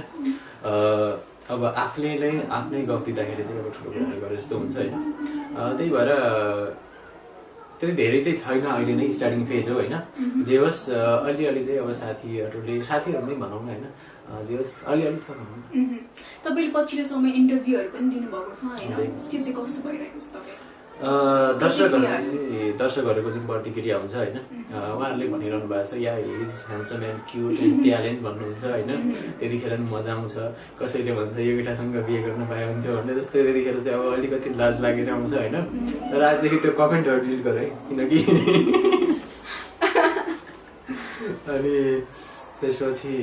अब आफूले आफ्नै गफ दिँदाखेरि चाहिँ अब ठुलो कुरा गरे जस्तो हुन्छ होइन। त्यही भएर त्यो धेरै चाहिँ छैन, अहिले नै स्टार्टिङ फेज हो होइन। जे होस् अलिअलि चाहिँ अब साथीहरू नै भनौँ न होइन, जे होस् अलिअलि छ भनौँ। तपाईँले पछिल्लो समय इन्टरभ्यूहरू पनि दिनुभएको छ होइन, त्यो चाहिँ कस्तो भइरहेको छ तपाईँ? दर्शकहरूको चाहिँ प्रतिक्रिया हुन्छ होइन। उहाँहरूले भनिरहनु भएको छ या is handsome and cute and talent भन्नुहुन्छ होइन। त्यतिखेर पनि मजा आउँछ, कसैले भन्छ यो केटासँग बिहे गर्न पाए हुन्थ्यो भन्ने जस्तो, त्यतिखेर चाहिँ अब अलिकति लाज लागेर आउँछ होइन। तर आजदेखि त्यो कमेन्टहरू डिलिट गर है, किनकि अनि त्यसपछि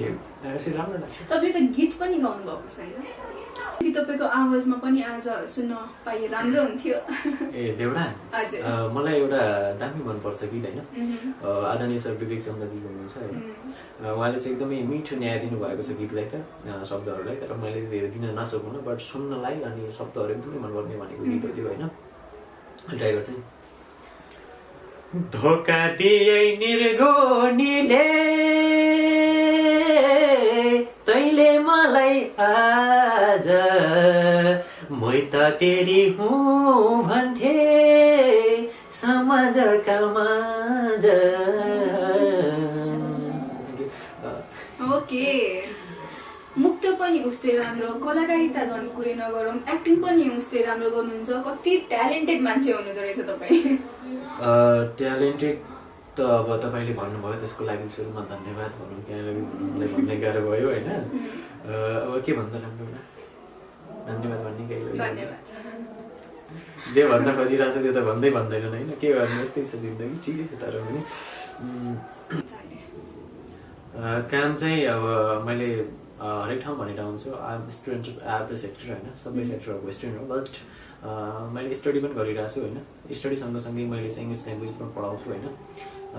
राम्रो लाग्छ। तपाईँ त गीत पनि गाउनु भएको छ होइन, तपाईँको आवाजमा पनि आज सुन्न पाए राम्रो हुन्थ्यो। ए देउडा, हजुर मलाई एउटा दामी मनपर्छ गीत होइन, आदरणीय सर विवेक चन्द्रजी हुनुहुन्छ होइन। उहाँले चाहिँ एकदमै मिठो न्याय दिनुभएको छ गीतलाई त, शब्दहरूलाई। तर मैले धेरै दिन नसकुन, बट सुन्नलाई अनि शब्दहरू एकदमै मनपर्ने भनेको गीत हो त्यो होइन। ड्राइभर चाहिँ धोका दिए निर्गोनीले तैले मलाई आज, मै त तेरी हुँ भन्थे समाजका माझ। ओके मुक्त पनि उस्तै राम्रो, कलाकारिता झन् कुरै नगरौँ, एक्टिङ पनि उस्तै राम्रो गर्नुहुन्छ। कति ट्यालेन्टेड मान्छे हुनुहुँदो रहेछ तपाईँ। ट्यालेन्टेड त अब तपाईँले भन्नुभयो, त्यसको लागि सुरुमा धन्यवाद भनौँ, किनकि मलाई भन्ने गाह्रो भयो होइन। अब के भन्दा राम्रो होला, धन्यवाद भन्ने गाह्रो। जे भन्न खोजिरहेको छ त्यो त भन्दै भन्दैन होइन, के गर्नु यस्तै छ जिन्दगी। ठिकै छ, तर पनि काम चाहिँ अब मैले हरेक ठाउँ भनेर हुन्छु I am student of every sector होइन सबै सेक्टरको स्टुडेन्ट हो बट मैले स्टडी पनि गरिरहेको छु होइन स्टडी सँगसँगै मैले चाहिँ इङ्ग्लिस ल्याङ्ग्वेज पनि पढाउँछु होइन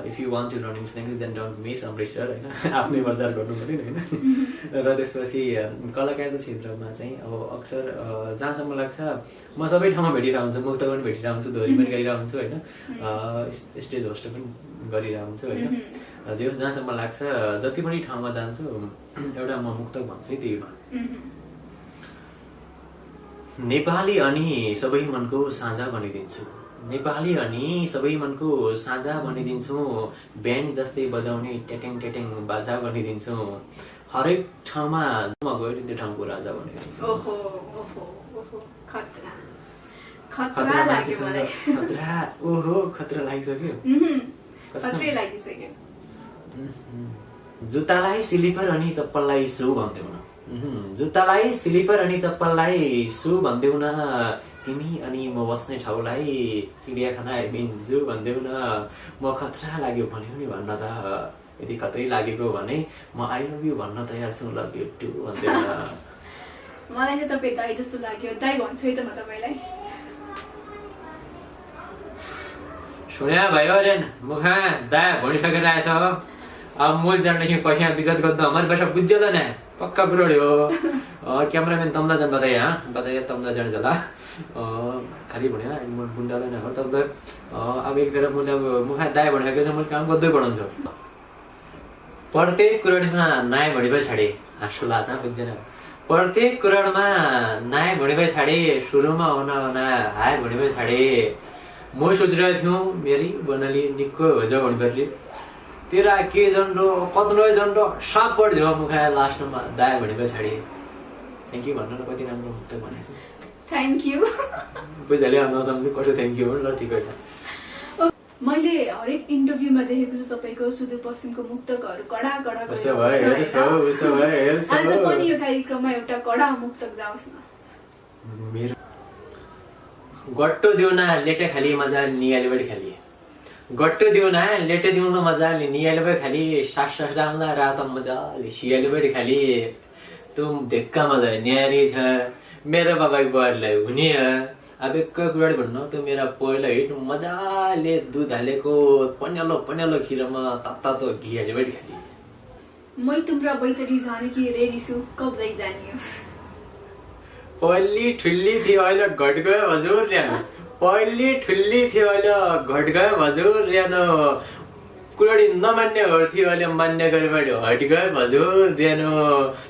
if you want to learn English language then don't miss Amritsar होइन आफ्नै प्रचार गर्नु पऱ्यो नि होइन र त्यसपछि कलाकारको क्षेत्रमा चाहिँ अब अक्सर जहाँसम्म लाग्छ म सबै ठाउँमा भेटिरहेको हुन्छु मुक्त पनि भेटिरहेको हुन्छु दोहोरी पनि गाइरहेको हुन्छु होइन स्टेज होस्ट पनि गरिरहेको हुन्छु होइन जे होस् जहाँसम्म लाग्छ जति पनि ठाउँमा जान्छु एउटा म मुक्तक भन्छु त्यही हो नेपाली अनि सबै मनको साझा बनिदिन्छु नेपाली अनि सबै मनको साझा बनिदिन्छु ब्यान्ड जस्तै बजाउने टेटेङ टेटेङ बाजा बनिदिन्छु हरेक ठाउँमा म गएर त्यो ठाउँको राजा बनिदिन्छु ओहो ओहो ओहो खतरा खतरा लाग्यो मलाई खतरा ओहो खतरा लागिसक्यो खतरै लागिसक्यो जुत्तालाई स्लिपर अनि चप्पललाई सु भन्देऊ न जुत्तालाई स्लिपर अनि चप्पललाई सु भन्देऊ न तिमी अनि म बस्ने ठाउँलाई चिडियाखाना बिन्जु भन्देऊ न म खतरा लाग्यो भन्यो नि भन्न त यदि खतरै लागेको भने म आई लभ यु भन्न तयार छु लभ यु टु भन्देऊ न मलाई चाहिँ तपाईँ दाइ जस्तो लाग्यो दाइ भन्छु है त म तपाईँलाई सुन्या भयो अरे मुखा दा भनिसकेर आएछ अब मूल जानदेखि पैसा विजत गर्दा हमारे पैसा बुझ्यो त ना पक्का कुरोडी हो क्यामेराम्यान तम्दा जान बताइए तम्दा जान जला खाली भन्यो म बुन्डालाई न तब अब एक बेला मैले अब मुखा दाइ भनेको चाहिँ मैले काम गर्दै पढाउँछु प्रत्येक कुरोडमा नाय भणिबै छाडे हाँसो लाग्छ बुझ्दैन प्रत्येक कुरोडमा नाय भणिबै छाडे सुरुमा आउन हाय भणिबै छाडे म सोचिरहेको थियौँ मेरी बनली निक्को हो जाऊ भन्नुपर्ने तेरा के जन्डो कत्रो जन्डो साप पढ्यो मुखा लास्टमा दाय भने पछाडि थ्याङ्क यू भन्नु न कति राम्रो मुक्तक भनेको छु थ्याङ्क यू बुझाले हाम्रो तपाईँले कति थ्याङ्क यू ल ठिकै छ मैले हरेक इन्टरभ्यूमा देखेको छु तपाईँको सुदूरपश्चिमको मुक्तकहरू कडा कडा उसो भयो आज पनि यो कार्यक्रममा एउटा कडा मुक्तक जाओस् न मेरो गट्टो दिउना लेटे खाली मजा नियाले बढी खाली गट्टो दिउना लेटे दिउन मजाले नियाले बढी खाली सास डाल्दा रात मजाले सियाले बढी खाली तुम ढेक्का मजा न्यारी छ मेरो बाबाको बुहारीलाई हुने अब एक कुराडी भन्नु त्यो मेरा पहिलो हिट मजाले दुध हालेको पन्यालो पन्यालो खिरमा तातो घी हाले बढी खाली मै तुम्रा बैतडी जाने कि रेडी छु कब्दै जानियो पहिली ठुल्ली थियो अहिले घट गयो हजुर ऱ्यानो पहिली ठुल्ली थियो अहिले घट गयो हजुर ऱ्यानो कुराडी नमान्ने थियो अहिले मान्ने गरेबाट हट गयो हजुर ऱ्यानो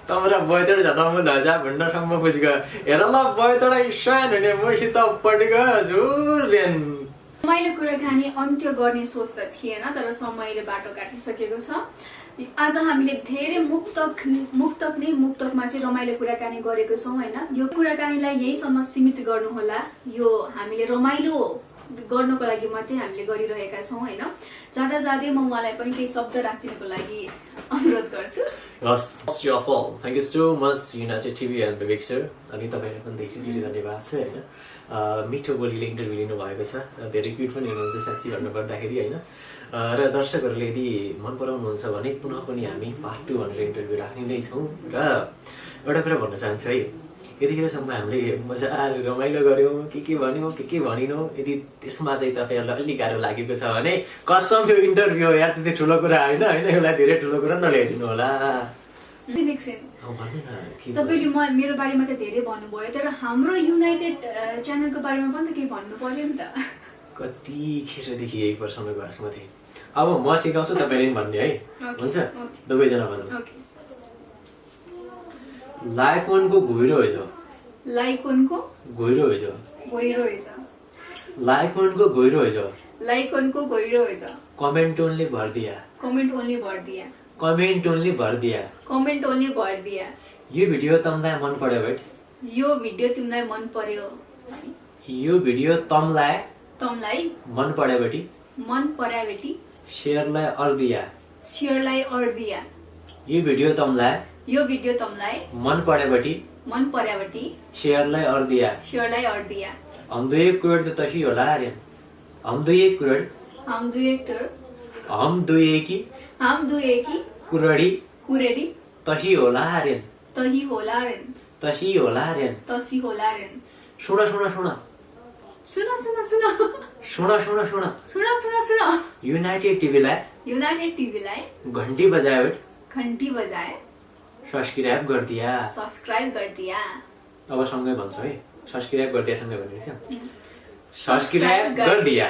तम्रा बैतड झटाउनु धजा भुन्डसम्म पुज गयो हेर ल बैतडा सानो हुने मसित पट गयो हजुर ऱ्यान रमाइलो कुराकानी अन्त्य गर्ने सोच त थिएन तर समयले बाटो काटिसकेको छ आज हामीले धेरै मुक्तकमा चाहिँ रमाइलो कुराकानी गरेको छौँ होइन यो कुराकानीलाई यहीसम्म सीमित गर्नुहोला यो हामीले रमाइलो गर्नको लागि मात्रै हामीले गरिरहेका छौँ होइन जाँदा जाँदै म उहाँलाई पनि केही शब्द राखिदिनको लागि अनुरोध गर्छु thank you so much United TV and Vivek sir अनि तपाईँलाई पनि धेरै धेरै धन्यवाद छ होइन मिठो बोलीले इन्टरभ्यू लिनु भएको छ धेरै क्युट पनि हुनुहुन्छ साँच्ची भन्नुपर्दाखेरि होइन र दर्शकहरूले यदि मन पराउनुहुन्छ भने पुनः पनि हामी पार्ट 2 भनेर इन्टरभ्यू राख्ने नै छौँ र एउटा कुरा भन्न चाहन्छु है यतिखेरसम्म हामीले मजाले रमाइलो गऱ्यौँ के भन्यौँ के भनिनौँ यदि त्यसमा चाहिँ तपाईँहरूलाई अलिक गाह्रो लागेको छ भने कसम यो इन्टरभ्यू यार त्यति ठुलो कुरा होइन यसलाई धेरै ठुलो कुरा नल्याइदिनु होला तपाईँले मेरो बारेमा त धेरै भन्नुभयो तर हाम्रो युनाइटेड च्यानलको बारेमा पनि त केही भन्नु पर्यो नि त कतिखेरदेखि यही समयको आशमा थिएँ अब म सिकाउँछु तपाईँले पनि भन्ने है हुन्छ दुवैजना भनौँ लाइकोनको घुइरो होइछ लाइकोनको घुइरो होइछ लाइकोनको घुइरो होइछ लाइकोनको घुइरो होइछ कमेन्ट ओन्ली भर्दिया कमेन्ट ओन्ली भर्दिया कमेन्ट ओन्ली भर्दिया कमेन्ट ओन्ली भर्दिया यो भिडियो तमलाई मन पर्यो बेट यो भिडियो तिमीलाई मन पर्यो यो भिडियो तमलाई मन पर्यो बेटी शेयरलाई अर्दिया यो भिडियो तमलाई मन पर्यो बेटी शेयरलाई अर्दिया हम दुई करोड त तही होला रे हम दुई की कुरडी तही होला रे तही होला रेन तसी होला रेन तसी होला रेन सुन सुन सुन सुन सुन सुन सुन सुन सुन सुन सुन सुन युनाइटेड टिभीलाई युनाइटेड टिभीलाई घन्टी बजायो घन्टी बजाए सब्सक्राइब गरिदिया सब्सक्राइब गरिदिया अब सँगै भन्छु है सब्सक्राइब गरिदिया सँगै भन्ने सब्सक्राइब गरिदिया